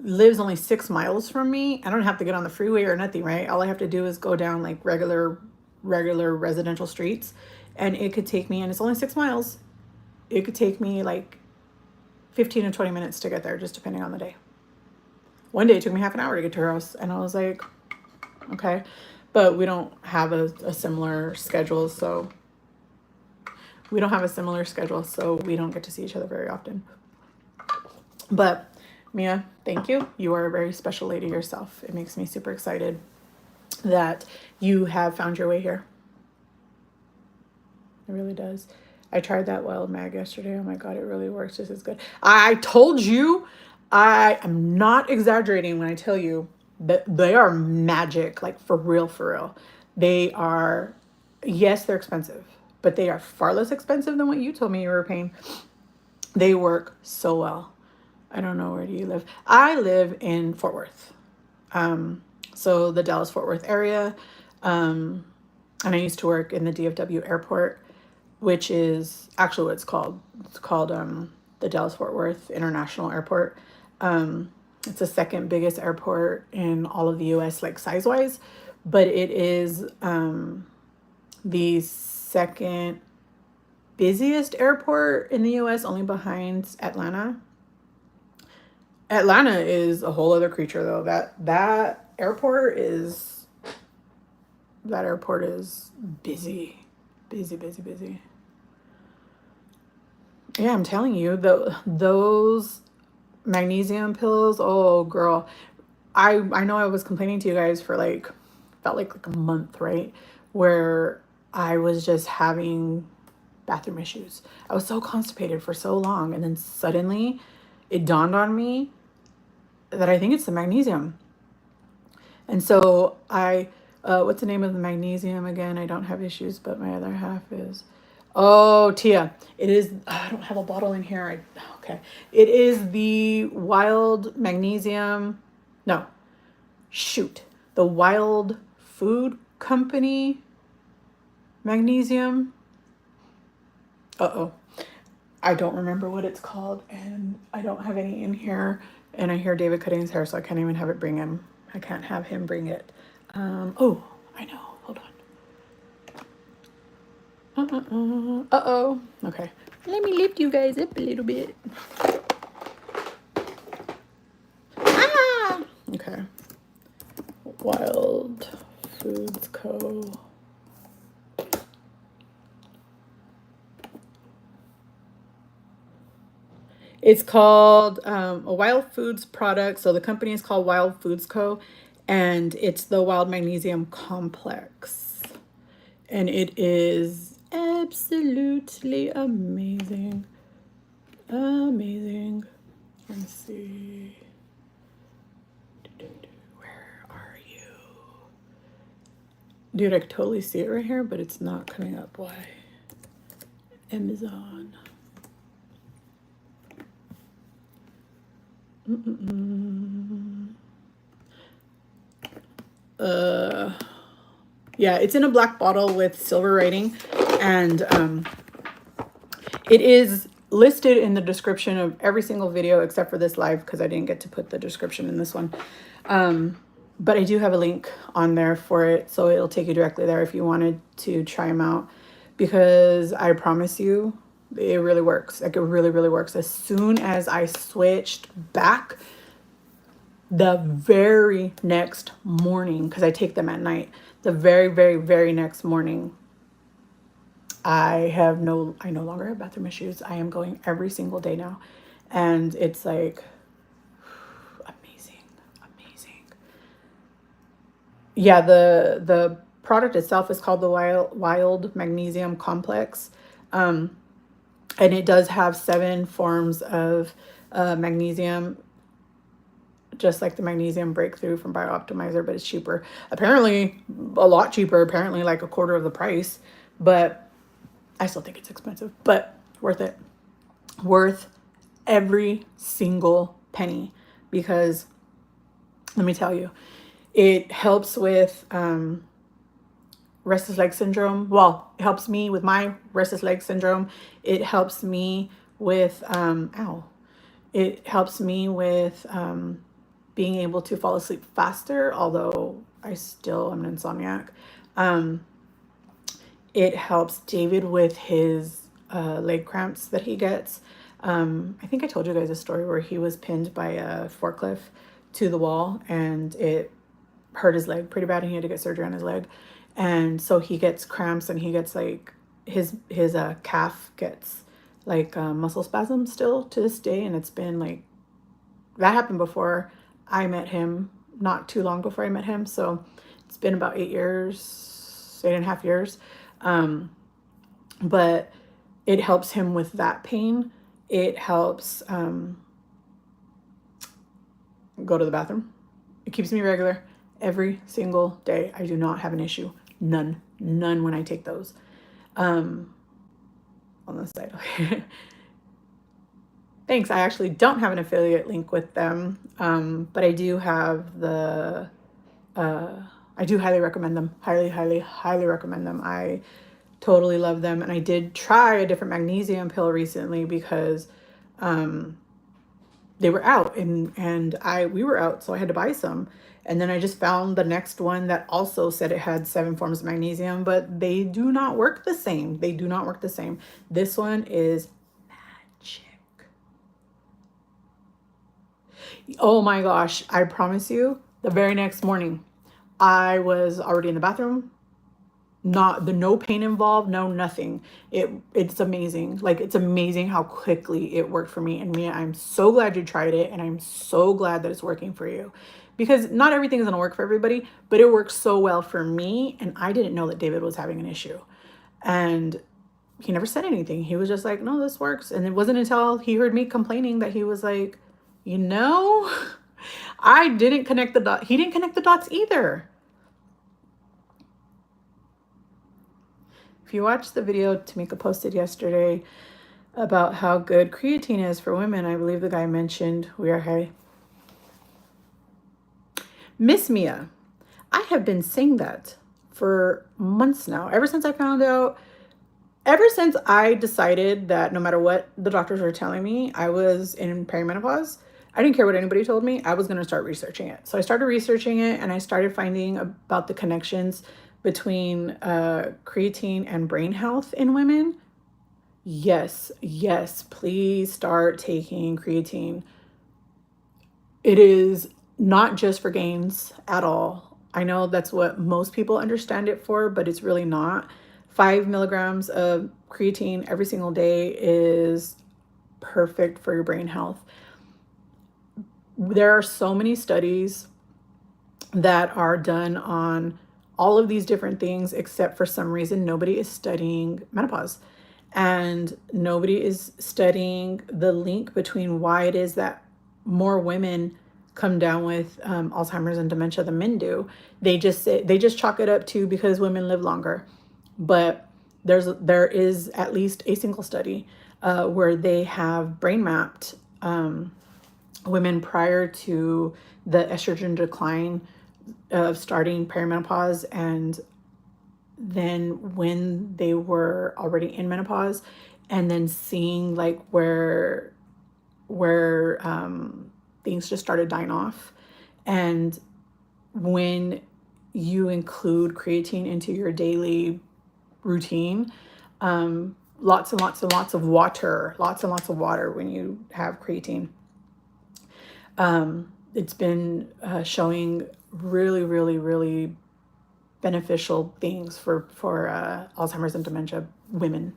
lives only 6 miles from me. I don't have to get on the freeway or nothing, right? All I have to do is go down like regular residential streets, and it could take me, and it's only 6 miles. It could take me like 15 to 20 minutes to get there, just depending on the day. One day it took me half an hour to get to her house, and I was like, okay. But we don't have a similar schedule, so we don't get to see each other very often. But Mia, thank you. You are a very special lady yourself. It makes me super excited that you have found your way here. It really does. I tried that wild mag yesterday. Oh my God, it really works just as good. I told you, I am not exaggerating when I tell you that they are magic, like for real, for real. They are, yes, they're expensive, but they are far less expensive than what you told me you were paying. They work so well. I don't know, where do you live? I live in Fort Worth. So the Dallas Fort Worth area. And I used to work in the DFW airport, which is actually what it's called. It's called the Dallas Fort Worth International Airport. It's the second biggest airport in all of the US, like size wise, but it is the second busiest airport in the US, only behind Atlanta. Atlanta is a whole other creature though. That airport is busy. Busy, busy, busy. Yeah, I'm telling you, those magnesium pills, oh girl. I know I was complaining to you guys for like felt like a month, right? Where I was just having bathroom issues. I was so constipated for so long, and then suddenly it dawned on me that I think it's the magnesium. And so what's the name of the magnesium again? I don't have issues, but my other half is. Oh, Tia, it is. I don't have a bottle in here. Okay, it is the Wild Magnesium. No, shoot, the Wild Food Company magnesium. Uh-oh. I don't remember what it's called, and I don't have any in here. And I hear David cutting his hair, so I can't even have it bring him. I can't have him bring it. Oh, I know. Hold on. Uh-oh. Okay. Let me lift you guys up a little bit. Ah! Okay. Wild Foods Co. It's called a Wild Foods product. So the company is called Wild Foods Co. And it's the Wild Magnesium Complex. And it is absolutely amazing. Amazing. Let's see. Where are you? Dude, I could totally see it right here, but it's not coming up. Why? Amazon. Yeah, it's in a black bottle with silver writing, and it is listed in the description of every single video except for this live because I didn't get to put the description in this one. But I do have a link on there for it, so it'll take you directly there if you wanted to try them out, because I promise you, it really works. Like, it really, really works. As soon as I switched back, the very next morning, because I take them at night, the very, very, very next morning, I no longer have bathroom issues. I am going every single day now. And it's like amazing, amazing. Yeah, the product itself is called the Wild Magnesium Complex. And it does have 7 forms of magnesium, just like the Magnesium Breakthrough from BioOptimizer, but it's cheaper. Apparently, a lot cheaper, apparently like a quarter of the price. But I still think it's expensive, but worth it. Worth every single penny, because let me tell you, it helps with restless leg syndrome. Well, it helps me with my restless leg syndrome. It helps me with it helps me with being able to fall asleep faster, although I still am an insomniac. It helps David with his leg cramps that he gets. I think I told you guys a story where he was pinned by a forklift to the wall, and it hurt his leg pretty bad, and he had to get surgery on his leg. And so he gets cramps, and he gets like his calf gets like muscle spasms still to this day. And it's been like, that happened before I met him, not too long before I met him. So it's been about 8.5 years. But it helps him with that pain. It helps go to the bathroom. It keeps me regular every single day. I do not have an issue. None when I take those. On the side. Thanks. I actually don't have an affiliate link with them, but I do have the, I do highly recommend them. Highly, highly, highly recommend them. I totally love them. And I did try a different magnesium pill recently because they were out, and we were out, so I had to buy some. And then I just found the next one that also said it had 7 forms of magnesium, but they do not work the same. They do not work the same. This one is magic. Oh my gosh, I promise you, the very next morning, I was already in the bathroom. No pain involved, no nothing. It's amazing. Like, it's amazing how quickly it worked for me. And Mia, I'm so glad you tried it, and I'm so glad that it's working for you. Because not everything is going to work for everybody, but it works so well for me, and I didn't know that David was having an issue. And he never said anything. He was just like, "No, this works." And it wasn't until he heard me complaining that he was like, "You know, I didn't connect the dot." He didn't connect the dots either. If you watched the video Tamika posted yesterday about how good creatine is for women, I believe the guy mentioned we are high. Miss Mia, I have been saying that for months now. Ever since I decided that no matter what the doctors were telling me, I was in perimenopause. I didn't care what anybody told me. I was going to start researching it. So I started researching it, and I started finding about the connections between creatine and brain health in women. Yes, yes, please start taking creatine. It is not just for gains at all. I know that's what most people understand it for, but it's really not. 5 milligrams of creatine every single day is perfect for your brain health. There are so many studies that are done on all of these different things, except for some reason, nobody is studying menopause. And nobody is studying the link between why it is that more women come down with Alzheimer's and dementia than men do. They just chalk it up to because women live longer. But there is at least a single study where they have brain mapped women prior to the estrogen decline of starting perimenopause, and then when they were already in menopause, and then seeing like where things just started dying off. And when you include creatine into your daily routine, lots and lots and lots of water, when you have creatine. It's been showing really, really, really beneficial things for Alzheimer's and dementia women.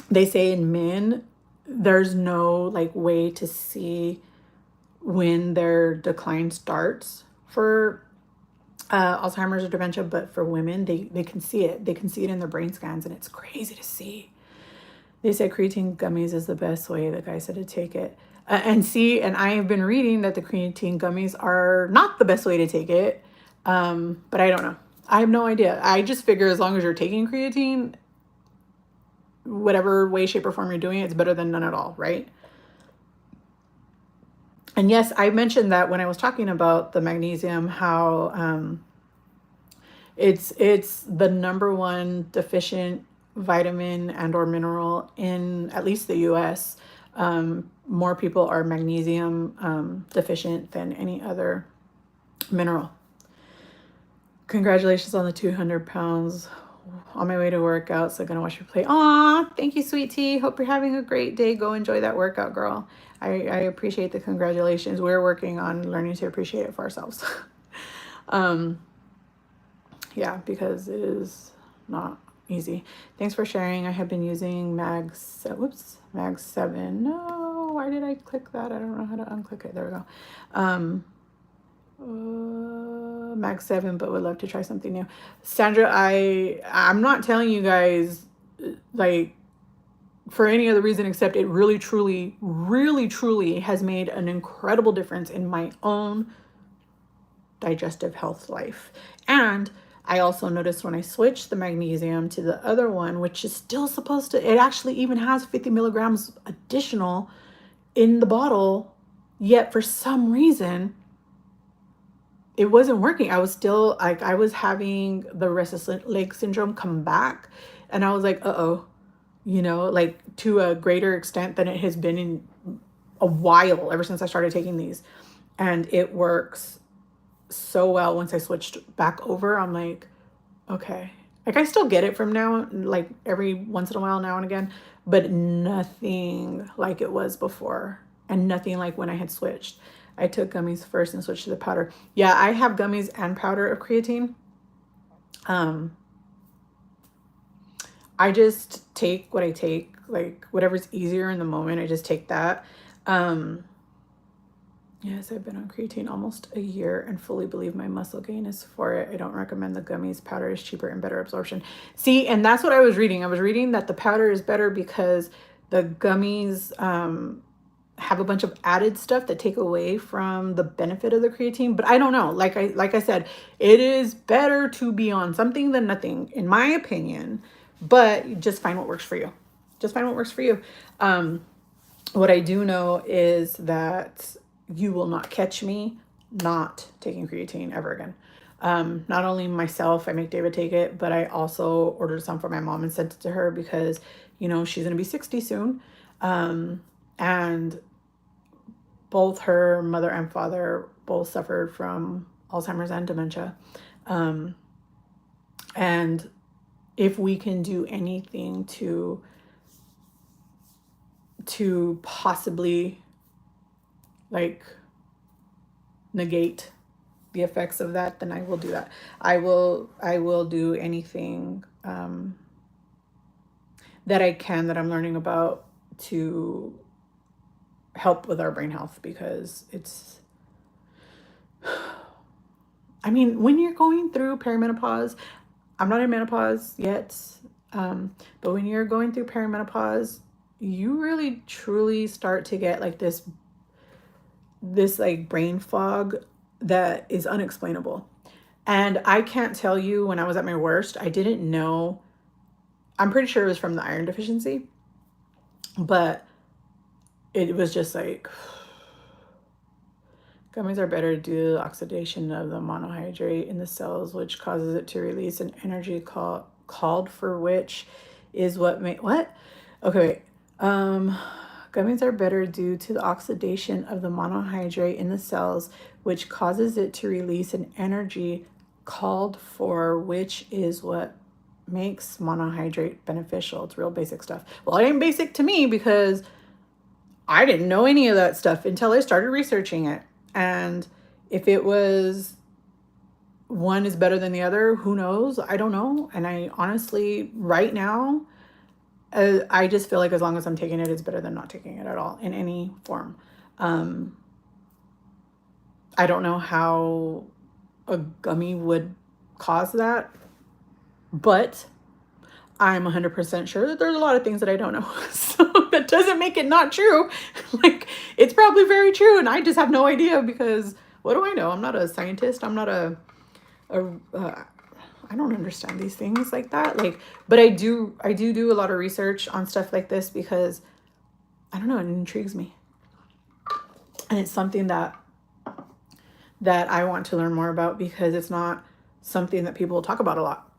They say in men, there's no like way to see when their decline starts for Alzheimer's or dementia, but for women, they can see it. They can see it in their brain scans, and it's crazy to see. They say creatine gummies is the best way, the guy said, to take it. And I have been reading that the creatine gummies are not the best way to take it. But I don't know. I have no idea. I just figure as long as you're taking creatine, whatever way, shape, or form you're doing it, it's better than none at all, right? And yes, I mentioned that when I was talking about the magnesium, how it's the number one deficient vitamin and or mineral in at least the US. More people are magnesium deficient than any other mineral. Congratulations on the 200 pounds. On my way to workout, so gonna watch you play. Aw, thank you, sweet tea. Hope you're having a great day. Go enjoy that workout, girl. I appreciate the congratulations. We're working on learning to appreciate it for ourselves. Yeah, because it is not easy. Thanks for sharing. I have been using Mag 7. No, why did I click that? I don't know how to unclick it. There we go. Mag 7, but would love to try something new. Sandra, I'm not telling you guys like for any other reason except it really truly has made an incredible difference in my own digestive health life. And I also noticed when I switched the magnesium to the other one, which is still supposed to, it actually even has 50 milligrams additional in the bottle, yet for some reason it wasn't working. I was still like, I was having the restless leg syndrome come back, and I was like, uh-oh, like to a greater extent than it has been in a while, ever since I started taking these. And it works so well. Once I switched back over, I'm like, okay, like I still get it from now, like every once in a while, now and again, but nothing like it was before. and nothing like when I had switched. I took gummies first and switched to the powder. Yeah, I have gummies and powder of creatine. I just take what I take, like whatever's easier in the moment. I just take that. Yes, I've been on creatine almost a year and fully believe my muscle gain is for it. I don't recommend the gummies. Powder is cheaper and better absorption. See, and that's what I was reading. I was reading that the powder is better because the gummies have a bunch of added stuff that take away from the benefit of the creatine. But I don't know. Like I said, it is better to be on something than nothing, in my opinion. But just find what works for you. Just find what works for you. What I do know is that you will not catch me not taking creatine ever again. Not only myself, I make David take it, but I also ordered some for my mom and sent it to her because, you know, she's going to be 60 soon. And both her mother and father both suffered from Alzheimer's and dementia. And if we can do anything to possibly like negate the effects of that, then I will do that. I will do anything that I can, that I'm learning about, to help with our brain health, because it's, I mean, when you're going through perimenopause, I'm not in menopause yet, but when you're going through perimenopause, you really truly start to get like this like brain fog that is unexplainable. And I can't tell you, when I was at my worst, I didn't know. I'm pretty sure it was from the iron deficiency, but it was just like, gummies are better due to the oxidation of the monohydrate in the cells, which causes it to release an energy called for, which is what what? Okay, gummies are better due to the oxidation of the monohydrate in the cells, which causes it to release an energy called for, which is what makes monohydrate beneficial. It's real basic stuff. Well, it ain't basic to me because I didn't know any of that stuff until I started researching it. And if it was one is better than the other, who knows? I don't know. And I honestly, right now, I just feel like as long as I'm taking it, it's better than not taking it at all in any form. I don't know how a gummy would cause that, but I'm 100% sure that there's a lot of things that I don't know. So that doesn't make it not true. Like, it's probably very true, and I just have no idea, because what do I know? I'm not a scientist. I'm not I don't understand these things like that. Like, but I do a lot of research on stuff like this because, I don't know, it intrigues me. And it's something that I want to learn more about, because it's not something that people talk about a lot.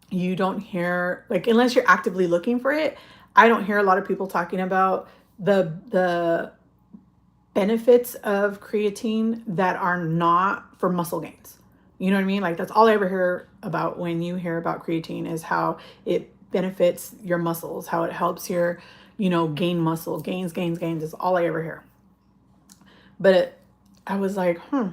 You don't hear, like, unless you're actively looking for it, I don't hear a lot of people talking about the benefits of creatine that are not for muscle gains. You know what I mean? Like, that's all I ever hear about when you hear about creatine, is how it benefits your muscles, how it helps your, gain muscle, gains is all I ever hear. But I was like, I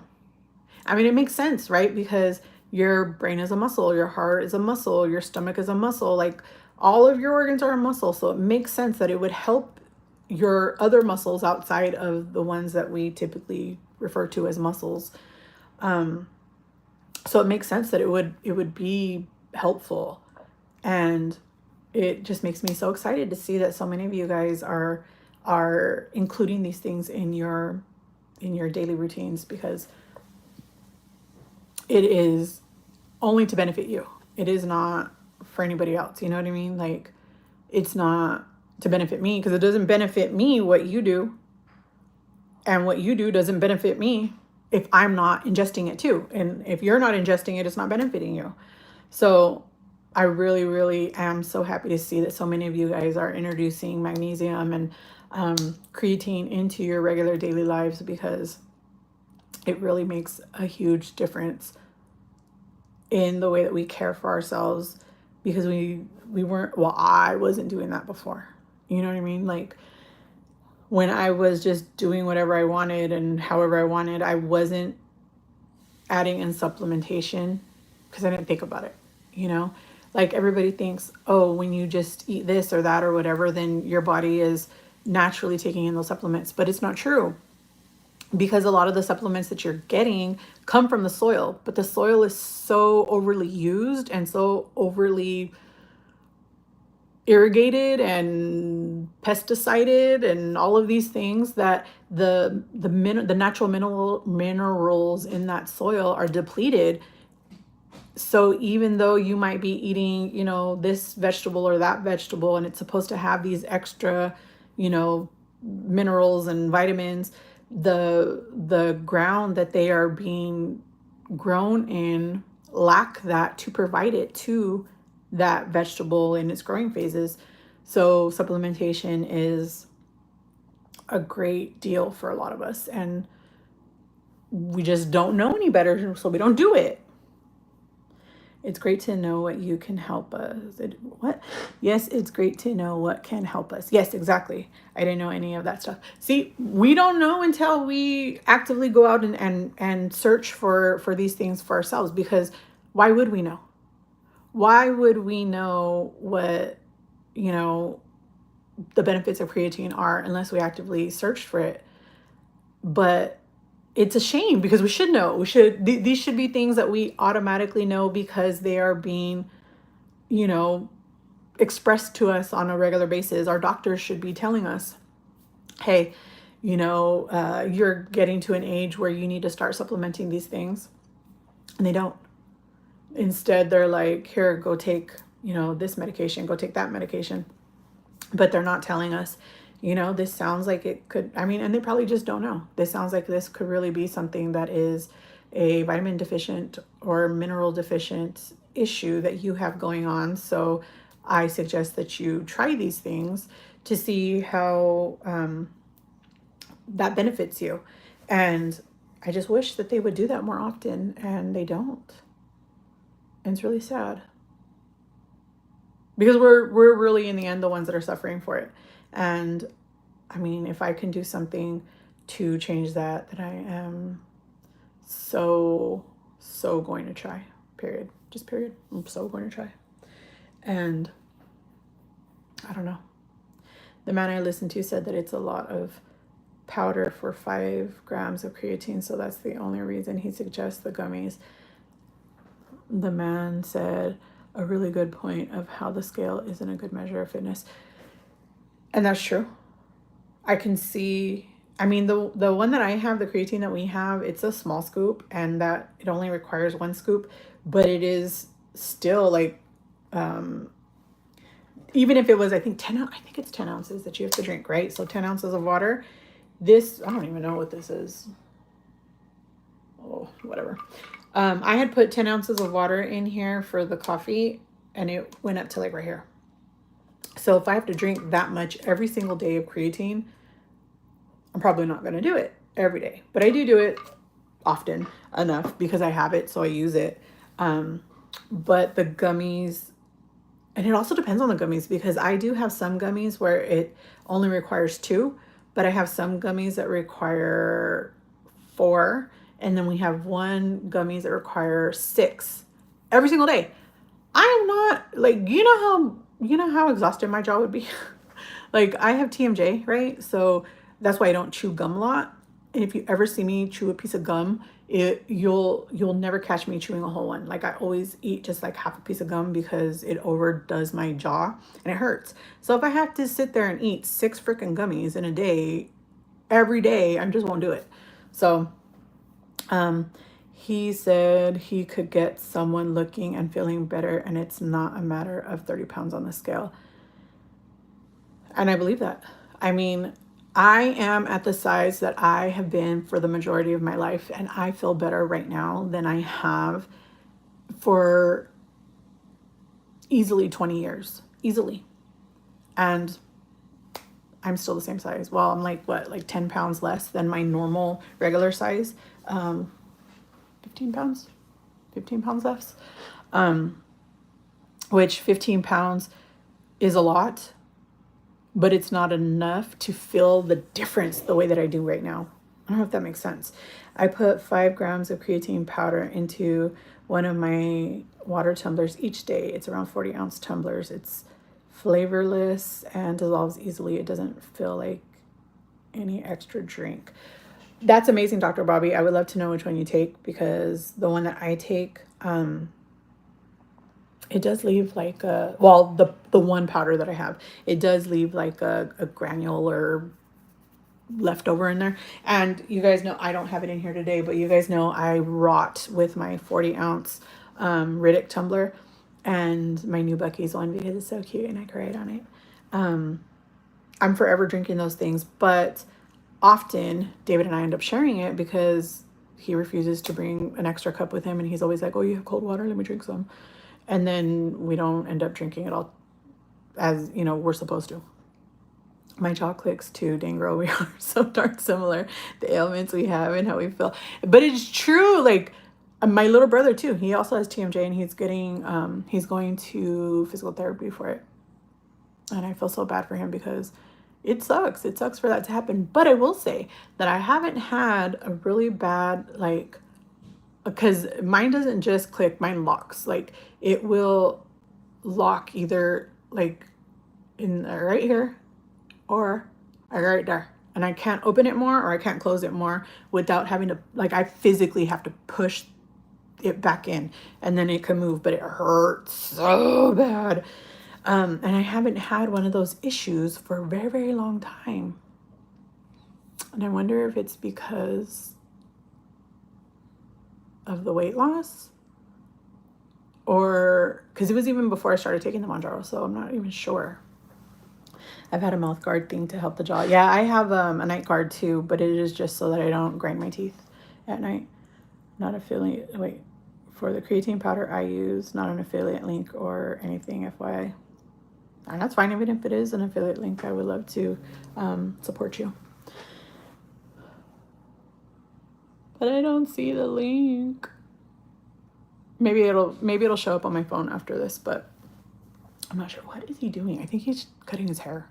mean, it makes sense, right? Because your brain is a muscle, your heart is a muscle, your stomach is a muscle, like all of your organs are a muscle. So it makes sense that it would help your other muscles outside of the ones that we typically refer to as muscles. So it makes sense that it would be helpful. And it just makes me so excited to see that so many of you guys are including these things in your daily routines, because it is only to benefit you. It is not for anybody else. You know what I mean? Like, it's not to benefit me, because it doesn't benefit me what you do. And what you do doesn't benefit me if I'm not ingesting it too. And if you're not ingesting it, it's not benefiting you. So I really, really am so happy to see that so many of you guys are introducing magnesium and creatine into your regular daily lives, because it really makes a huge difference in the way that we care for ourselves, because we weren't, well, I wasn't doing that before. You know what I mean? Like, when I was just doing whatever I wanted and however I wanted, I wasn't adding in supplementation because I didn't think about it, you know? Like everybody thinks, oh, when you just eat this or that or whatever, then your body is naturally taking in those supplements. But it's not true, because a lot of the supplements that you're getting come from the soil, but the soil is so overly used and so overly irrigated and pesticided and all of these things that the natural minerals in that soil are depleted. So even though you might be eating, you know, this vegetable or that vegetable, and it's supposed to have these extra, you know, minerals and vitamins, the ground that they are being grown in lack that to provide it to that vegetable in its growing phases. So supplementation is a great deal for a lot of us, and we just don't know any better, so we don't do it. It's great to know what you can help us. What? Yes, it's great to know what can help us. Yes, exactly. I didn't know any of that stuff. See, we don't know until we actively go out and search for these things for ourselves, because why would we know? Why would we know what, you know, the benefits of creatine are unless we actively searched for it? But it's a shame, because we should know. These should be things that we automatically know because they are being, you know, expressed to us on a regular basis. Our doctors should be telling us, hey, you know, you're getting to an age where you need to start supplementing these things. And they don't. Instead, they're like, here, go take, you know, this medication, go take that medication. But they're not telling us, you know, this sounds like it could, I mean, and they probably just don't know. This sounds like this could really be something that is a vitamin deficient or mineral deficient issue that you have going on. So I suggest that you try these things to see how that benefits you. And I just wish that they would do that more often, and they don't. And it's really sad, because we're really in the end the ones that are suffering for it. And I mean, if I can do something to change that, then I am so going to try. Period. Just period. I'm so going to try. And I don't know. The man I listened to said that it's a lot of powder for 5 grams of creatine, so that's the only reason he suggests the gummies. The man said a really good point of how the scale isn't a good measure of fitness. And that's true. I can see, I mean, the one that I have, the creatine that we have, it's a small scoop, and that it only requires 1 scoop, but it is still like, even if it was, I think it's 10 ounces that you have to drink, right? So 10 ounces of water. This, I don't even know what this is. Oh, whatever. I had put 10 ounces of water in here for the coffee, and it went up to like right here. So if I have to drink that much every single day of creatine, I'm probably not going to do it every day. But I do it often enough because I have it, so I use it. But the gummies, and it also depends on the gummies, because I do have some gummies where it only requires 2, but I have some gummies that require 4. And then we have 1 gummies that require 6 every single day. I am not like, you know how exhausted my jaw would be. Like, I have TMJ, right? So that's why I don't chew gum a lot. And if you ever see me chew a piece of gum, you'll never catch me chewing a whole one. Like, I always eat just like half a piece of gum because it overdoes my jaw and it hurts. So if I have to sit there and eat 6 freaking gummies in a day, every day, I just won't do it. So he said he could get someone looking and feeling better, and it's not a matter of 30 pounds on the scale. And I believe that. I mean, I am at the size that I have been for the majority of my life, and I feel better right now than I have for easily 20 years. Easily. And I'm still the same size. Well, I'm like, what, like 10 pounds less than my normal regular size. 15 pounds? 15 pounds less. Which 15 pounds is a lot. but it's not enough to feel the difference the way that I do right now. I don't know if that makes sense. I put 5 grams of creatine powder into one of my water tumblers each day. It's around 40-ounce tumblers. It's flavorless and dissolves easily. It doesn't feel like any extra drink. That's amazing, Dr. Bobby. I would love to know which one you take, because the one that I take, it does leave like a, well, the one powder that I have, it does leave like a granular leftover in there. And you guys know, I don't have it in here today, but you guys know I rot with my 40-ounce Riddick tumbler and my new Bucky's one because it's so cute and I cried on it. I'm forever drinking those things, but often David and I end up sharing it because he refuses to bring an extra cup with him, and he's always like, oh, you have cold water, let me drink some. And then we don't end up drinking it all as, you know, we're supposed to. My jaw clicks too, dang girl, we are so darn similar, the ailments we have and how we feel. But it's true, like my little brother too, he also has TMJ, and he's going to physical therapy for it. And I feel so bad for him because it sucks. It sucks for that to happen. But I will say that I haven't had a really bad, like, because mine doesn't just click, mine locks. Like, it will lock either like in right here or right there. And I can't open it more or I can't close it more without having to, like, I physically have to push it back in and then it can move, but it hurts so bad. And I haven't had one of those issues for a very, very long time. And I wonder if it's because of the weight loss, or because it was even before I started taking the Mounjaro, so I'm not even sure. I've had a mouth guard thing to help the jaw. Yeah, I have a night guard too, but it is just so that I don't grind my teeth at night. Not affiliate, wait, for the creatine powder I use, not an affiliate link or anything, FYI. And that's fine, even if it is an affiliate link, I would love to support you. But I don't see the link. Maybe it'll show up on my phone after this, but I'm not sure. What is he doing? I think he's cutting his hair.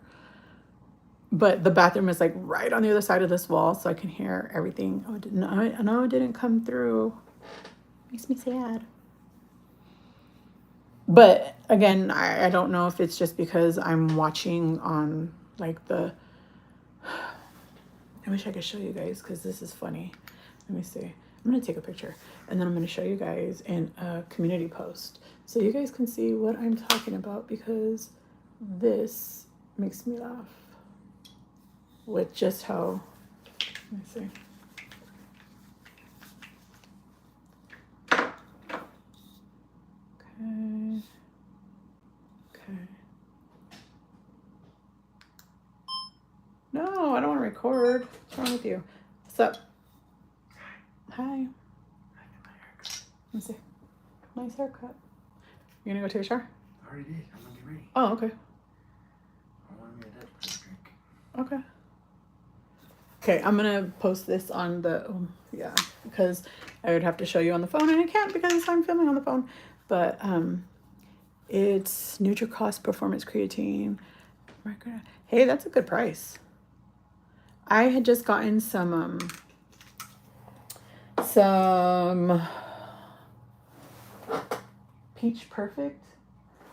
But the bathroom is like right on the other side of this wall, so I can hear everything. Oh, it didn't come through. Makes me sad. But again, I don't know if it's just because I'm watching on like the, I wish I could show you guys because this is funny. Let me see. I'm going to take a picture and then I'm going to show you guys in a community post so you guys can see what I'm talking about, because this makes me laugh with just how, let me see. Okay. No, I don't want to record. What's wrong with you? What's up? Hi. Let me see. Nice haircut. You gonna go take a shower? I already did. I'm gonna get ready. Oh, okay. I want to get that for a drink. Okay. Okay, I'm gonna post this on the, yeah, because I would have to show you on the phone, and I can't because I'm filming on the phone. But it's NutriCost Performance Creatine. Hey, that's a good price. I had just gotten some Peach Perfect.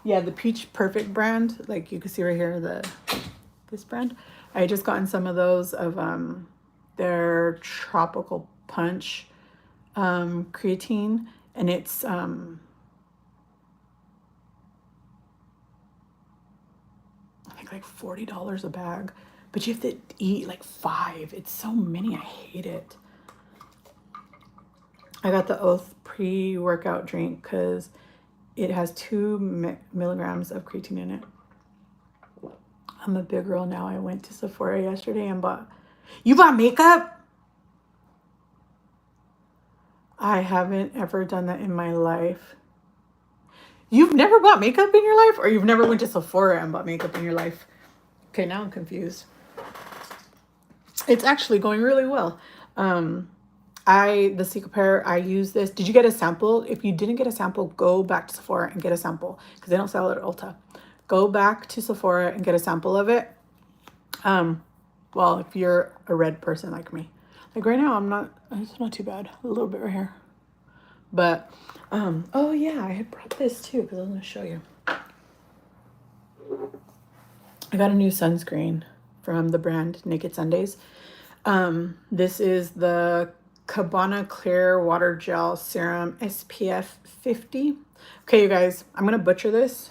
Yeah, the Peach Perfect brand. Like you can see right here, this brand. I had just gotten some of those of their Tropical Punch creatine, and it's I think like $40 a bag, but you have to eat like 5. It's so many. I hate it. I got the Oath pre-workout drink because it has 2 milligrams of creatine in it. I'm a big girl now. I went to Sephora yesterday and bought... You bought makeup? I haven't ever done that in my life. You've never bought makeup in your life? Or you've never went to Sephora and bought makeup in your life? Okay, now I'm confused. It's actually going really well. The Cicapair, I use this. Did you get a sample? If you didn't get a sample, go back to Sephora and get a sample because they don't sell it at Ulta. Go back to Sephora and get a sample of it. Well, if you're a red person like me. Like right now, it's not too bad. A little bit right here. But, oh yeah, I had brought this too because I was going to show you. I got a new sunscreen from the brand Naked Sundays. This is the Cabana Clear Water Gel Serum SPF 50. Okay, you guys, I'm going to butcher this.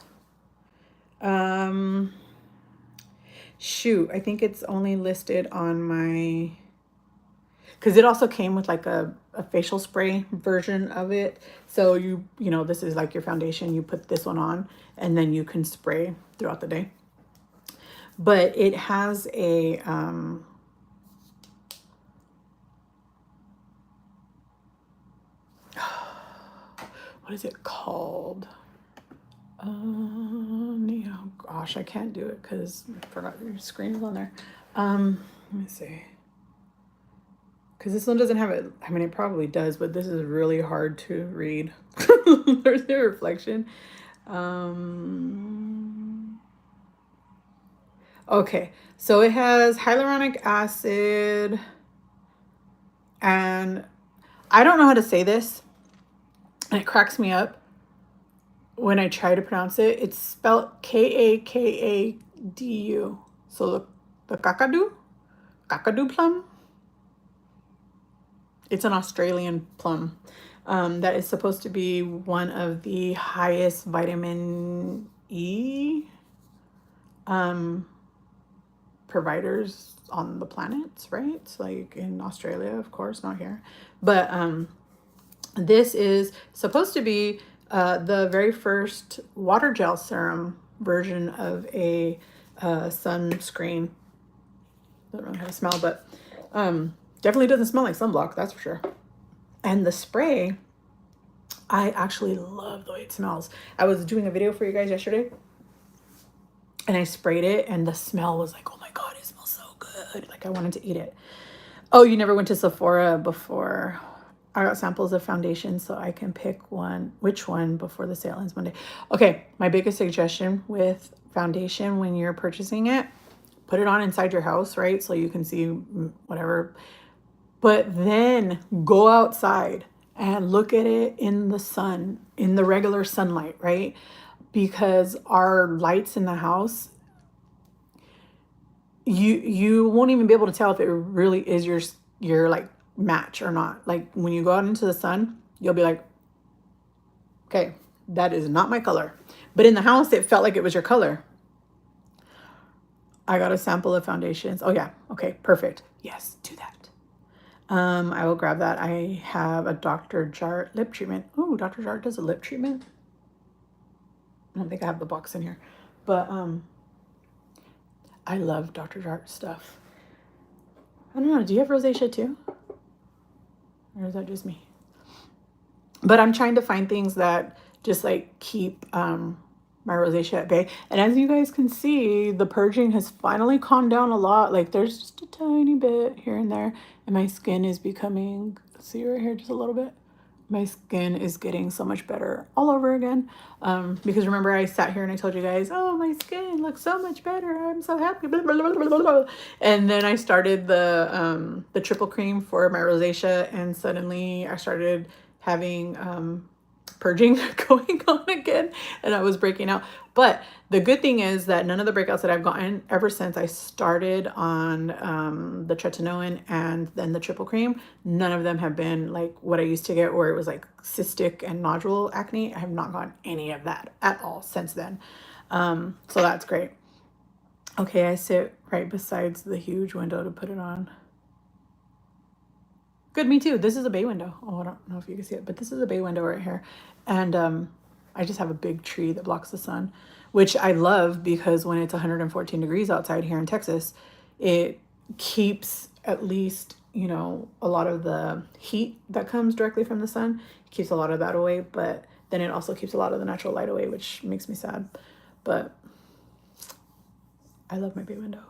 Shoot, I think it's only listed on my, because it also came with like a facial spray version of it. So you know, this is like your foundation. You put this one on and then you can spray throughout the day. But it has a, what is it called? Yeah, gosh, I can't do it because I forgot your screen is on there. Let me see. Because this one doesn't have it. I mean, it probably does, but this is really hard to read. There's a reflection. Okay, so it has hyaluronic acid, and I don't know how to say this, and it cracks me up when I try to pronounce it. It's spelled Kakadu. So the Kakadu plum. It's an Australian plum that is supposed to be one of the highest vitamin E providers on the planet, right? It's like in Australia, of course, not here. But this is supposed to be the very first water gel serum version of a sunscreen. I don't know how to smell, but definitely doesn't smell like sunblock, that's for sure. And the spray, I actually love the way it smells. I was doing a video for you guys yesterday, and I sprayed it, and the smell was like, oh my God, it smells so good. Like I wanted to eat it. Oh, you never went to Sephora before? I got samples of foundation so I can pick which one before the sale ends Monday. Okay, my biggest suggestion with foundation when you're purchasing it, put it on inside your house, right? So you can see whatever. But then go outside and look at it in the sun, in the regular sunlight, right? Because our lights in the house, you won't even be able to tell if it really is your like match or not. Like when you go out into the sun, you'll be like, okay, that is not my color. But in the house, it felt like it was your color. I got a sample of foundations. Oh yeah, okay, perfect. Yes, do that. I will grab that. I have a Dr. Jart lip treatment. Oh, Dr. Jart does a lip treatment. I don't think I have the box in here, but I love Dr. Jart stuff. I don't know. Do you have rosacea too? Or is that just me? But I'm trying to find things that just like keep my rosacea at bay. And as you guys can see, the purging has finally calmed down a lot. Like there's just a tiny bit here and there. And my skin is becoming, see right here, just a little bit. My skin is getting so much better all over again. Because remember I sat here and I told you guys, oh, my skin looks so much better. I'm so happy. Blah, blah, blah, blah, blah. And then I started the triple cream for my rosacea, and suddenly I started having purging going on again, and I was breaking out. But the good thing is that none of the breakouts that I've gotten ever since I started on the tretinoin and then the triple cream, none of them have been like what I used to get, where it was like cystic and nodule acne. I have not gotten any of that at all since then. So that's great. Okay, I sit right besides the huge window to put it on. Good, me too. This is a bay window. Oh, I don't know if you can see it, but this is a bay window right here. And I just have a big tree that blocks the sun, which I love because when it's 114 degrees outside here in Texas, it keeps at least, you know, a lot of the heat that comes directly from the sun. It keeps a lot of that away, but then it also keeps a lot of the natural light away, which makes me sad. But I love my bay window.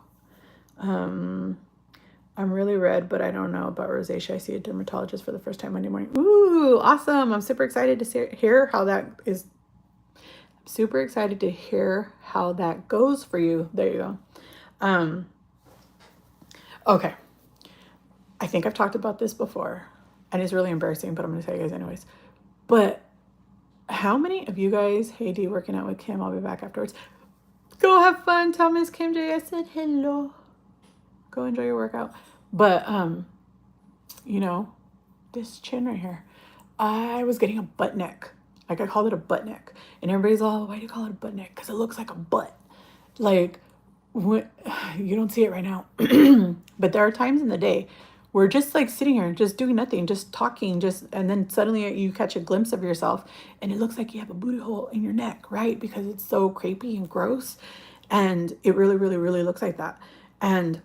I'm really red, but I don't know about rosacea. I see a dermatologist for the first time Monday morning. Ooh, awesome. I'm super excited to hear how that is. Super excited to hear how that goes for you. There you go. Okay. I think I've talked about this before, and it's really embarrassing, but I'm going to tell you guys anyways. But how many of you guys, hey D, working out with Kim, I'll be back afterwards. Go have fun. Tell Miss Kim J I said hello. Go enjoy your workout. But you know, this chin right here, I was getting a butt neck. Like I called it a butt neck. And everybody's all, why do you call it a butt neck? Because it looks like a butt. Like when, you don't see it right now. But there are times in the day where just like sitting here, just doing nothing, just talking, just and then suddenly you catch a glimpse of yourself and it looks like you have a booty hole in your neck, right? Because it's so crepey and gross. And it really, really, really looks like that. And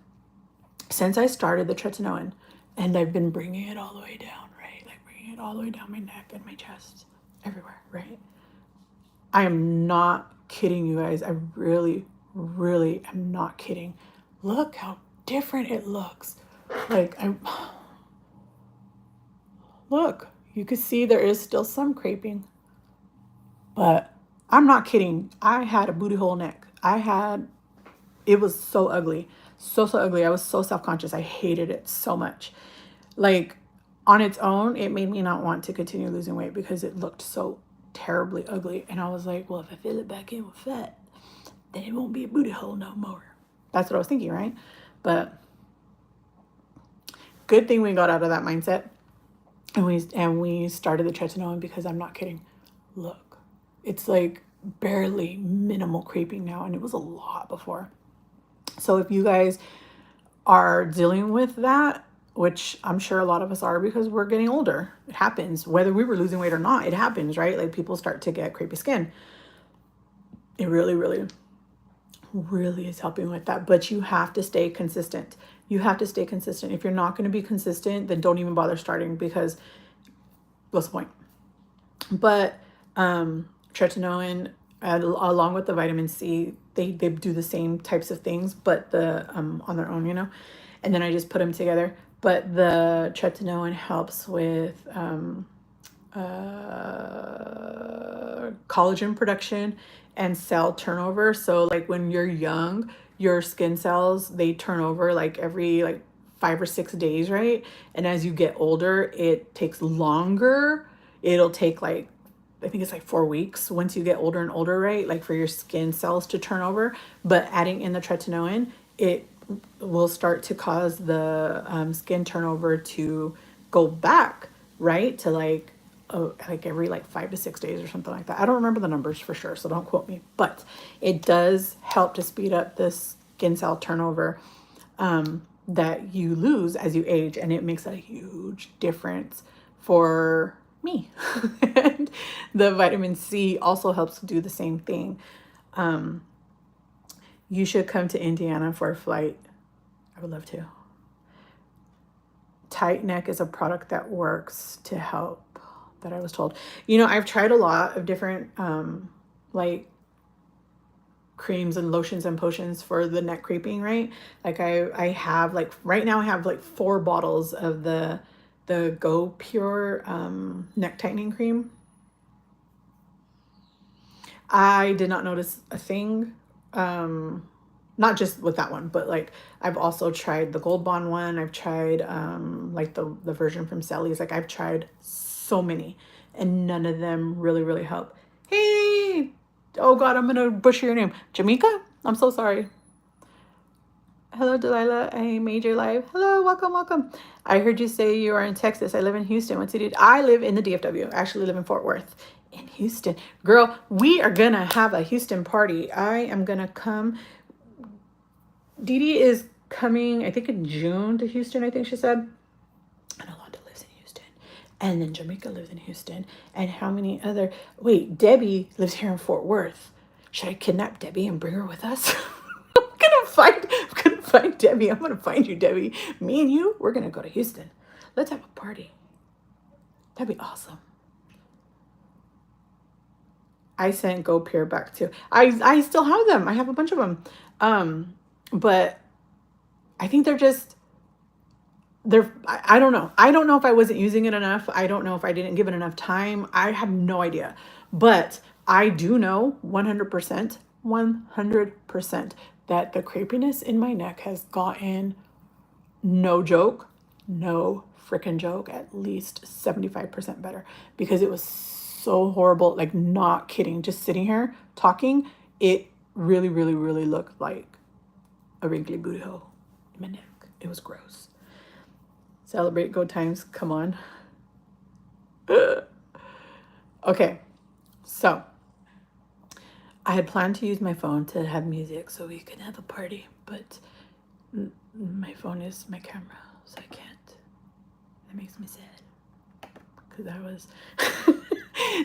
since I started the tretinoin, and I've been bringing it all the way down, right? Like bringing it all the way down my neck and my chest, everywhere, right? I am not kidding you guys. I really, really am not kidding. Look how different it looks. Like look, you can see there is still some creping, but I'm not kidding. I had a booty hole neck. It was so ugly. So ugly. I was so self-conscious. I hated it so much. Like on its own, it made me not want to continue losing weight because it looked so terribly ugly. And I was like, well, if I fill it back in with fat, then it won't be a booty hole no more. That's what I was thinking, right? But good thing we got out of that mindset and we started the tretinoin because I'm not kidding. Look, it's like barely minimal creeping now, and it was a lot before. So if you guys are dealing with that, which I'm sure a lot of us are because we're getting older, it happens. Whether we were losing weight or not, it happens, right? Like people start to get crepey skin. It really, really, really is helping with that. But you have to stay consistent. You have to stay consistent. If you're not going to be consistent, then don't even bother starting because what's the point? But tretinoin, along with the vitamin C, they do the same types of things, but the on their own, you know. And then I just put them together. But the tretinoin helps with collagen production and cell turnover. So like when you're young, your skin cells, they turn over like every like 5 or 6 days, right? And as you get older, it takes longer. It'll take like, I think it's like 4 weeks once you get older and older, right? Like for your skin cells to turn over. But adding in the tretinoin, it will start to cause the skin turnover to go back, right? To like, oh, like every like 5 to 6 days or something like that. I don't remember the numbers for sure, so don't quote me. But it does help to speed up the skin cell turnover that you lose as you age, and it makes a huge difference for me. And the vitamin C also helps do the same thing. You should come to Indiana for a flight. I would love to. Tight Neck is a product that works to help, that I was told. You know, I've tried a lot of different like creams and lotions and potions for the neck creeping, right? Like I have like right now I have like 4 bottles of the Go Pure neck tightening cream. I did not notice a thing. Not just with that one, but like I've also tried the Gold Bond one. I've tried like the version from Sally's. Like I've tried so many and none of them really, really help. Hey, oh God, I'm gonna butcher your name. Jamaica? I'm so sorry. Hello, Delilah. I made your live. Hello, welcome, welcome. I heard you say you are in Texas. I live in Houston. What city? I live in the DFW. I actually live in Fort Worth. In Houston. Girl, we are gonna have a Houston party. I am gonna come. Dee Dee is coming, I think in June to Houston, I think she said. And Alonda lives in Houston. And then Jamaica lives in Houston. And how many other, wait, Debbie lives here in Fort Worth. Should I kidnap Debbie and bring her with us? I'm gonna find Debbie. I'm gonna find you, Debbie. Me and you, we're gonna go to Houston. Let's have a party. That'd be awesome. I sent Go Pure back too. I still have them. I have a bunch of them. But I think I don't know. I don't know if I wasn't using it enough. I don't know if I didn't give it enough time. I have no idea. But I do know 100% that the crepiness in my neck has gotten No joke, no freaking joke, at least 75% better, because it was so horrible. Like, not kidding, just sitting here talking, it really, really, really looked like a wrinkly booty hole in my neck. It was gross. Celebrate Go Times, come on. Okay, so I had planned to use my phone to have music so we could have a party, but my phone is my camera, so I can't. That makes me sad, because I was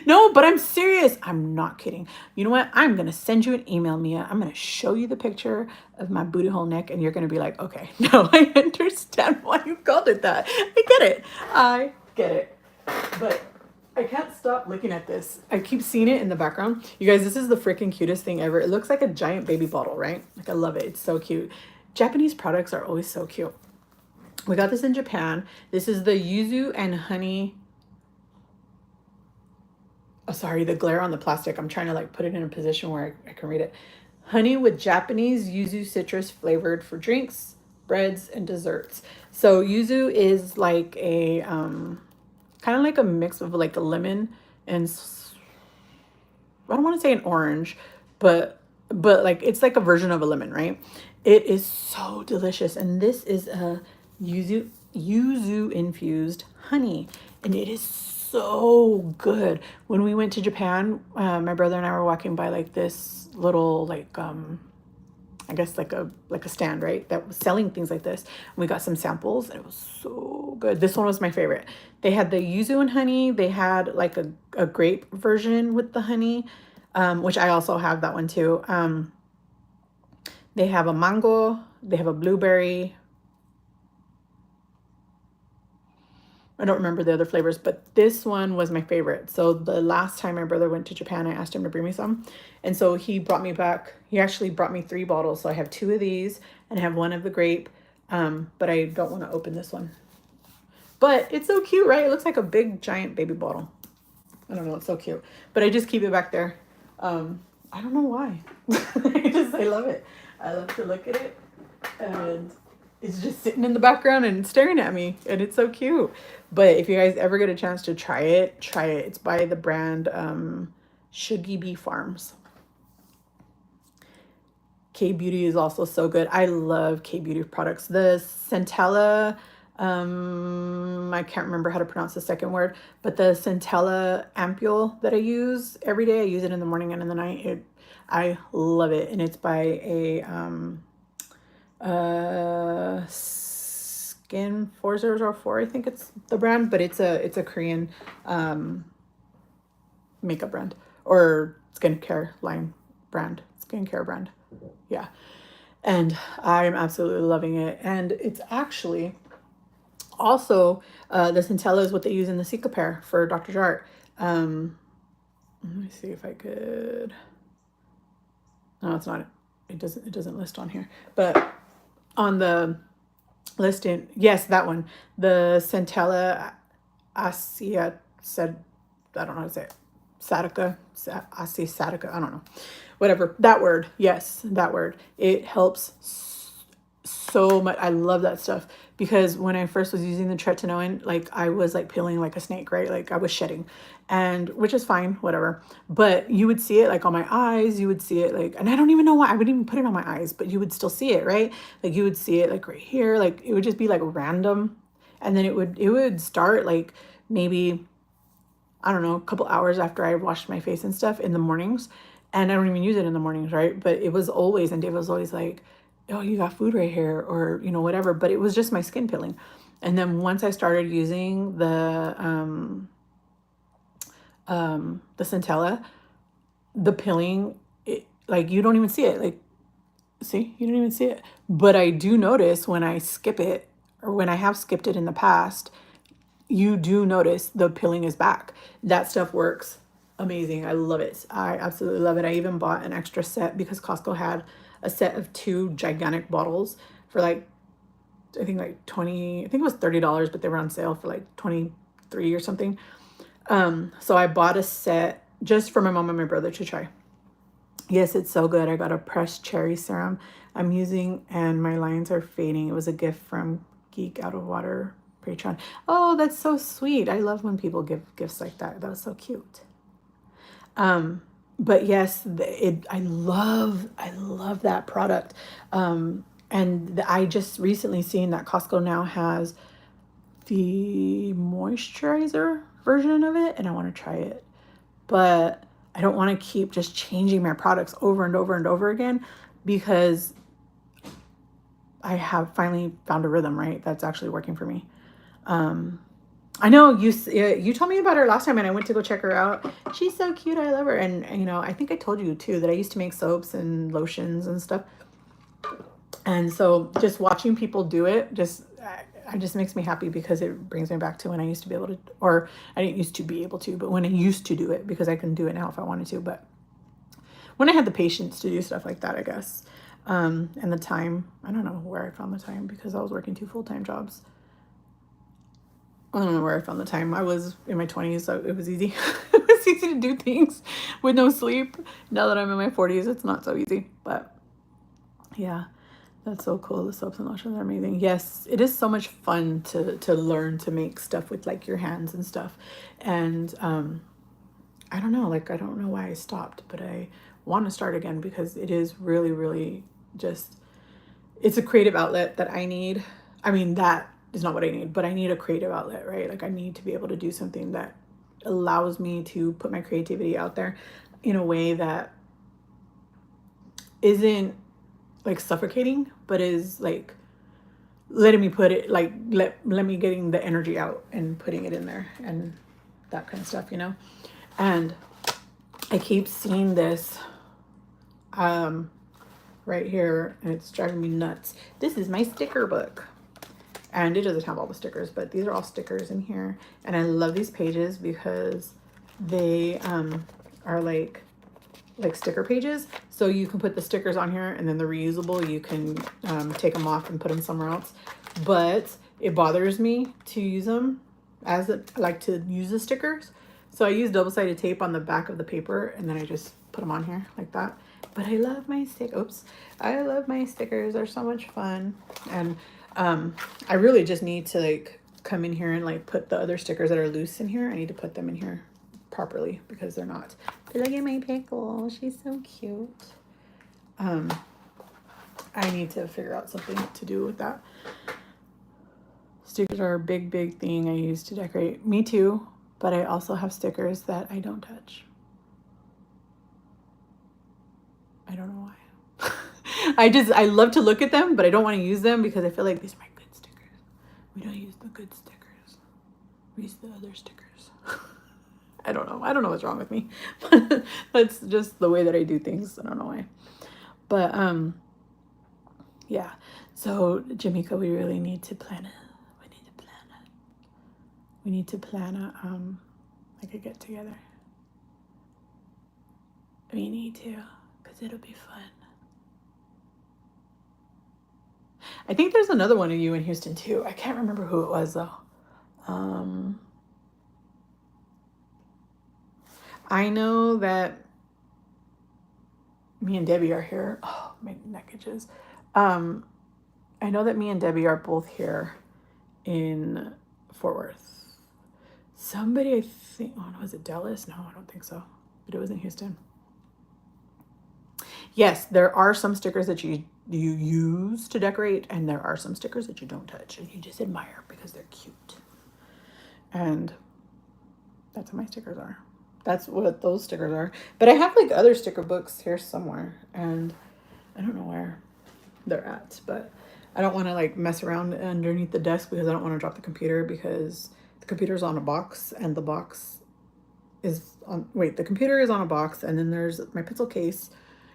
no, but I'm serious, I'm not kidding. You know what, I'm gonna send you an email, Mia. I'm gonna show you the picture of my booty hole neck, and you're gonna be like, okay, now I understand why you called it that. I get it, but I can't stop looking at this. I keep seeing it in the background. You guys, this is the freaking cutest thing ever. It looks like a giant baby bottle, right? Like, I love it. It's so cute. Japanese products are always so cute. We got this in Japan. This is the yuzu and honey. Oh, sorry, the glare on the plastic. I'm trying to like put it in a position where I can read it. Honey with Japanese yuzu citrus flavored for drinks, breads, and desserts. So yuzu is like a kind of like a mix of like a lemon and I don't want to say an orange, but like it's like a version of a lemon, right? It is so delicious, and this is a yuzu infused honey, and it is so good. When we went to Japan, my brother and I were walking by like this little like I guess like a stand, right, that was selling things like this. And we got some samples, and it was so good. This one was my favorite. They had the yuzu and honey. They had like a grape version with the honey, which I also have that one too. They have a mango. They have a blueberry. I don't remember the other flavors, but this one was my favorite. So the last time my brother went to Japan, I asked him to bring me some. And so he brought me back. He actually brought me 3 bottles. So I have 2 of these and I have 1 of the grape. But I don't want to open this one. But it's so cute, right? It looks like a big giant baby bottle. I don't know. It's so cute. But I just keep it back there. I don't know why. I love it. I love to look at it. And it's just sitting in the background and staring at me, and it's so cute. But if you guys ever get a chance to try it, try it. It's by the brand Shuggy Bee Farms. K Beauty is also so good. I love K Beauty products. The Centella, I can't remember how to pronounce the second word, but the Centella ampule that I use every day, I use it in the morning and in the night. I love it, and it's by a Skin 4004, I think it's the brand, but it's a Korean makeup brand or skincare brand. Yeah. And I'm absolutely loving it. And it's actually also the Centella is what they use in the Cicapair for Dr. Jart. Let me see if I could. No, it's not. It doesn't list on here. But on the listing, yes, that one, the Centella Asia said, I don't know how to say it. Satica, I don't know. Whatever, that word, yes, that word. It helps so much. I love that stuff because when I first was using the tretinoin, like I was like peeling like a snake, right? Like I was shedding, and which is fine, whatever. But you would see it like on my eyes, you would see it like, and I don't even know why I wouldn't even put it on my eyes, but you would still see it, right? Like you would see it like right here, like it would just be like random. And then it would start like maybe, I don't know, a couple hours after I washed my face and stuff in the mornings. And I don't even use it in the mornings, right? But it was always, and Dave was always like, oh, you got food right here, or, you know, whatever. But it was just my skin peeling. And then once I started using the Centella, the peeling, like you don't even see it. Like, see, you don't even see it. But I do notice when I skip it, or when I have skipped it in the past, you do notice the peeling is back. That stuff works amazing. I love it. I absolutely love it. I even bought an extra set because Costco had a set of 2 gigantic bottles for like, I think like 20, I think it was $30, but they were on sale for like 23 or something. So I bought a set just for my mom and my brother to try. Yes, it's so good. I got a pressed cherry serum I'm using, and my lines are fading. It was a gift from Geek Out of Water Patreon. Oh, that's so sweet. I love when people give gifts like that. That was so cute. But yes, I love that product. I just recently seen that Costco now has the moisturizer version of it, and I want to try it. But I don't want to keep just changing my products over and over and over again, because I have finally found a rhythm, right? That's actually working for me. I know you told me about her last time, and I went to go check her out. She's so cute. I love her. And I think I told you too that I used to make soaps and lotions and stuff. And so just watching people do it just makes me happy, because it brings me back to when I used to be able to, or I didn't used to be able to, but when I used to do it, because I can do it now if I wanted to. But when I had the patience to do stuff like that, I guess, and the time, I don't know where I found the time, because I was working 2 full-time jobs. I don't know where I found the time. I was in my 20s, so it was easy. It was easy to do things with no sleep. Now that I'm in my 40s, it's not so easy. But yeah, that's so cool. The soaps and lotions are amazing. Yes, it is so much fun to learn to make stuff with like your hands and stuff. And I don't know, like I don't know why I stopped, but I want to start again, because it is really, really just, it's a creative outlet that I need. I mean, that is not what I need, but I need a creative outlet, right? Like I need to be able to do something that allows me to put my creativity out there in a way that isn't like suffocating, but is like letting me put it, like let me getting the energy out and putting it in there and that kind of stuff, And I keep seeing this right here, and it's driving me nuts. This is my sticker book. And it doesn't have all the stickers, but these are all stickers in here. And I love these pages because they are like sticker pages. So you can put the stickers on here, and then they're reusable. You can take them off and put them somewhere else. But it bothers me to use them to use the stickers. So I use double-sided tape on the back of the paper, and then I just put them on here like that. But I love my I love my stickers. They're so much fun. And I really just need to like come in here and like put the other stickers that are loose in here. I need to put them in here properly, because they're not. But look at my pickle. She's so cute. I need to figure out something to do with that. Stickers are a big, big thing I use to decorate. Me too. But I also have stickers that I don't touch. I don't know why. I love to look at them, but I don't want to use them, because I feel like these are my good stickers. We don't use the good stickers. We use the other stickers. I don't know. I don't know what's wrong with me. That's just the way that I do things. I don't know why. But yeah. So Jamaica, we really need to plan it. We need to plan like a get together. We need to, because it'll be fun. I think there's another one of you in Houston too. I can't remember who it was though. I know that me and Debbie are here. Oh, my neck itches. I know that me and Debbie are both here in Fort Worth. Somebody, I think, oh no, was it Dallas? No, I don't think so. But it was in Houston. Yes, there are some stickers that you use to decorate, and there are some stickers that you don't touch and you just admire because they're cute. And that's what my stickers are. That's what those stickers are. But I have like other sticker books here somewhere, and I don't know where they're at, but I don't want to like mess around underneath the desk, because I don't want to drop the computer, because the computer's on a box, and the box is on, the computer is on a box, and then there's my pencil case,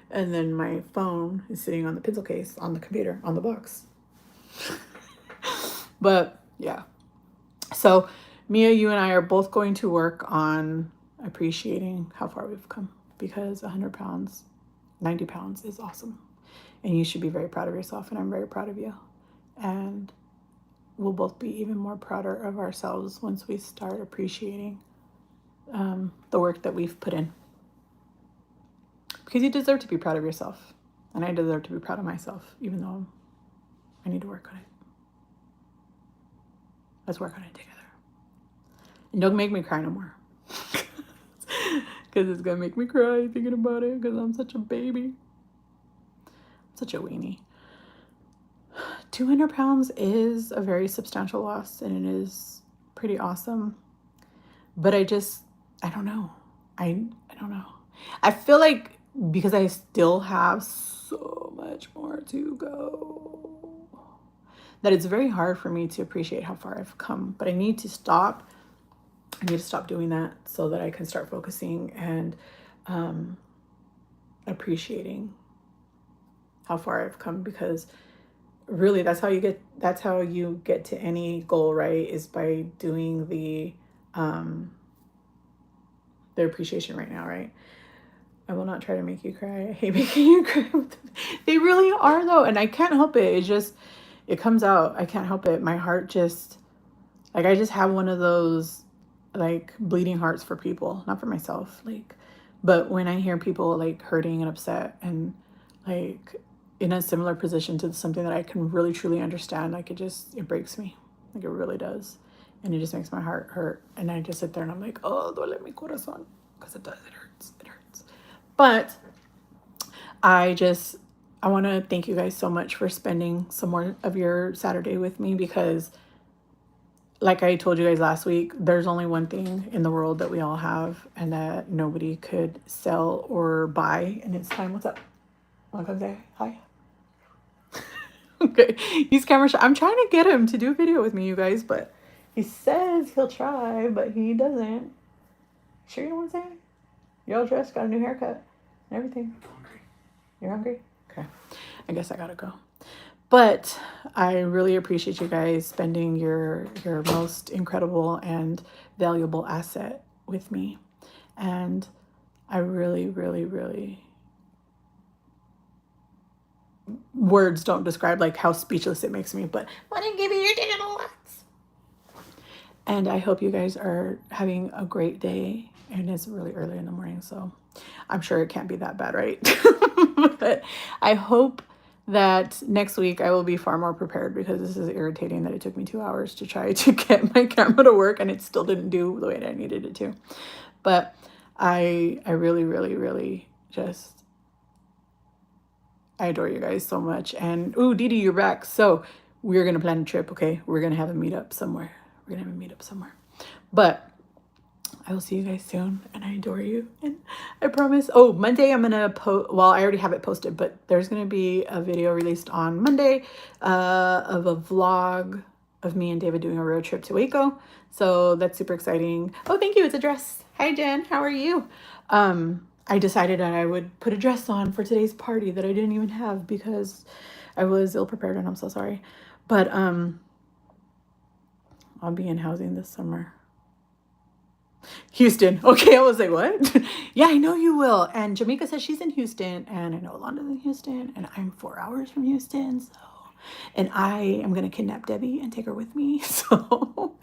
and then my phone is sitting on the pencil case, on the computer, on the box. But yeah. So Mia, you and I are both going to work on appreciating how far we've come, because 100 pounds, 90 pounds is awesome. And you should be very proud of yourself, and I'm very proud of you. And we'll both be even more prouder of ourselves once we start appreciating the work that we've put in. Because you deserve to be proud of yourself. And I deserve to be proud of myself, even though I need to work on it. Let's work on it together. And don't make me cry no more. Because it's going to make me cry thinking about it because I'm such a baby. Such a weenie. 200 pounds is a very substantial loss and it is pretty awesome. But I don't know. I don't know. I feel like because I still have so much more to go, that it's very hard for me to appreciate how far I've come. But I need to stop. I need to stop doing that so that I can start focusing and appreciating how far I've come, because really that's how you get to any goal, right? Is by doing the appreciation right now, right? I will not try to make you cry. I hate making you cry. They really are though, and I can't help it. It comes out. I can't help it. My heart just, like, I just have one of those like bleeding hearts for people, not for myself, like, but when I hear people like hurting and upset and like in a similar position to something that I can really truly understand, like it breaks me, like it really does, and it just makes my heart hurt, and I just sit there and I'm like, oh, duele mi corazón, because it does, it hurts. But I want to thank you guys so much for spending some more of your Saturday with me, because like I told you guys last week, there's only one thing in the world that we all have and that nobody could sell or buy, and it's time. What's up? Want to come say hi? Okay. He's camera shy. I'm trying to get him to do a video with me, you guys, but he says he'll try, but he doesn't. Sure you don't want to say hi? You're all dressed, got a new haircut and everything. I'm hungry. You're hungry? Okay. I guess I gotta go. But I really appreciate you guys spending your most incredible and valuable asset with me. And I really, really, really, words don't describe like how speechless it makes me, but I want to give you your digital ones. And I hope you guys are having a great day. And it's really early in the morning, so I'm sure it can't be that bad, right? But I hope that next week I will be far more prepared, because this is irritating that it took me 2 hours to try to get my camera to work and it still didn't do the way that I needed it to. But I really, really, really just, I adore you guys so much. And ooh, Didi, you're back. So we're going to plan a trip, okay? We're going to have a meetup somewhere. But I will see you guys soon, and I adore you. And I promise, Monday I'm gonna post, well, I already have it posted, but there's gonna be a video released on Monday of a vlog of me and David doing a road trip to Waco. So that's super exciting. Oh, thank you. It's a dress. Hi, Jen. How are you? I decided that I would put a dress on for today's party that I didn't even have because I was ill prepared, and I'm so sorry. But I'll be in housing this summer. Houston. Okay, I was like, what? Yeah, I know you will. And Jamaica says she's in Houston, and I know Alonda's in Houston, and I'm 4 hours from Houston. So, and I am going to kidnap Debbie and take her with me. So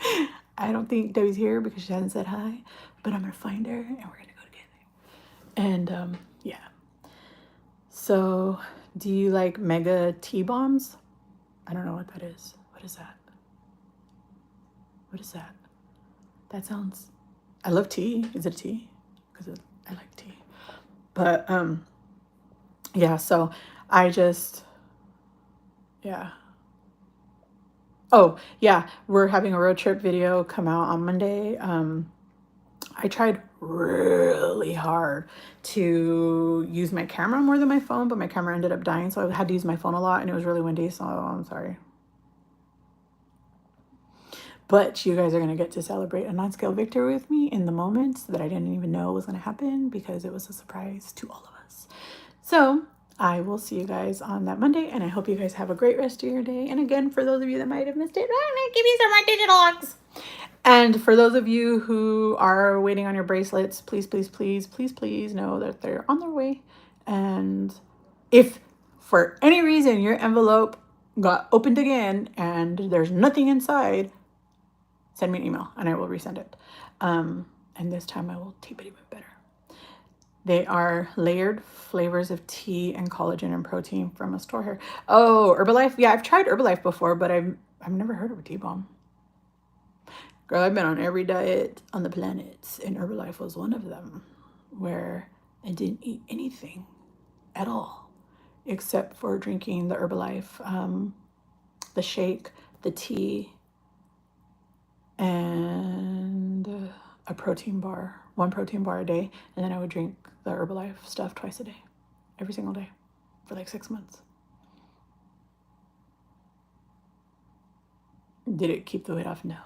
I don't think Debbie's here because she hasn't said hi, but I'm going to find her and we're going to go together. And yeah. So do you like mega T-bombs? I don't know what that is. What is that? What is that? That sounds... I love tea. Is it tea? Because I like tea. But yeah, so I just, yeah. Oh yeah, we're having a road trip video come out on Monday. I tried really hard to use my camera more than my phone, but my camera ended up dying, so I had to use my phone a lot, and it was really windy, so I'm sorry. But you guys are going to get to celebrate a non-scale victory with me in the moment that I didn't even know was going to happen, because it was a surprise to all of us. So I will see you guys on that Monday, and I hope you guys have a great rest of your day. And again, for those of you that might have missed it, I'm going to give you some more digital logs. And for those of you who are waiting on your bracelets, please, please, please, please, please know that they're on their way. And if for any reason your envelope got opened again and there's nothing inside, send me an email and I will resend it. And this time I will tape it even better. They are layered flavors of tea and collagen and protein from a store here. Oh, Herbalife. Yeah, I've tried Herbalife before, but I've never heard of a tea bomb. Girl, I've been on every diet on the planet, and Herbalife was one of them, where I didn't eat anything at all, except for drinking the Herbalife, the shake, the tea, and a protein bar, one protein bar a day, and then I would drink the Herbalife stuff twice a day, every single day, for like 6 months. Did it keep the weight off? No.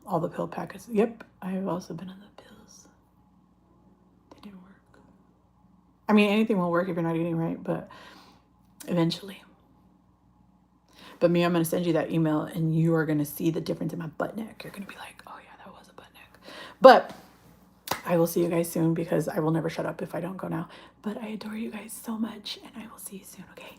All the pill packets. Yep, I've also been on the pills. They didn't work. I mean, anything will work if you're not eating right, but eventually. But me, I'm going to send you that email, and you are going to see the difference in my butt neck. You're going to be like, oh yeah, that was a butt neck. But I will see you guys soon, because I will never shut up if I don't go now. But I adore you guys so much, and I will see you soon, okay?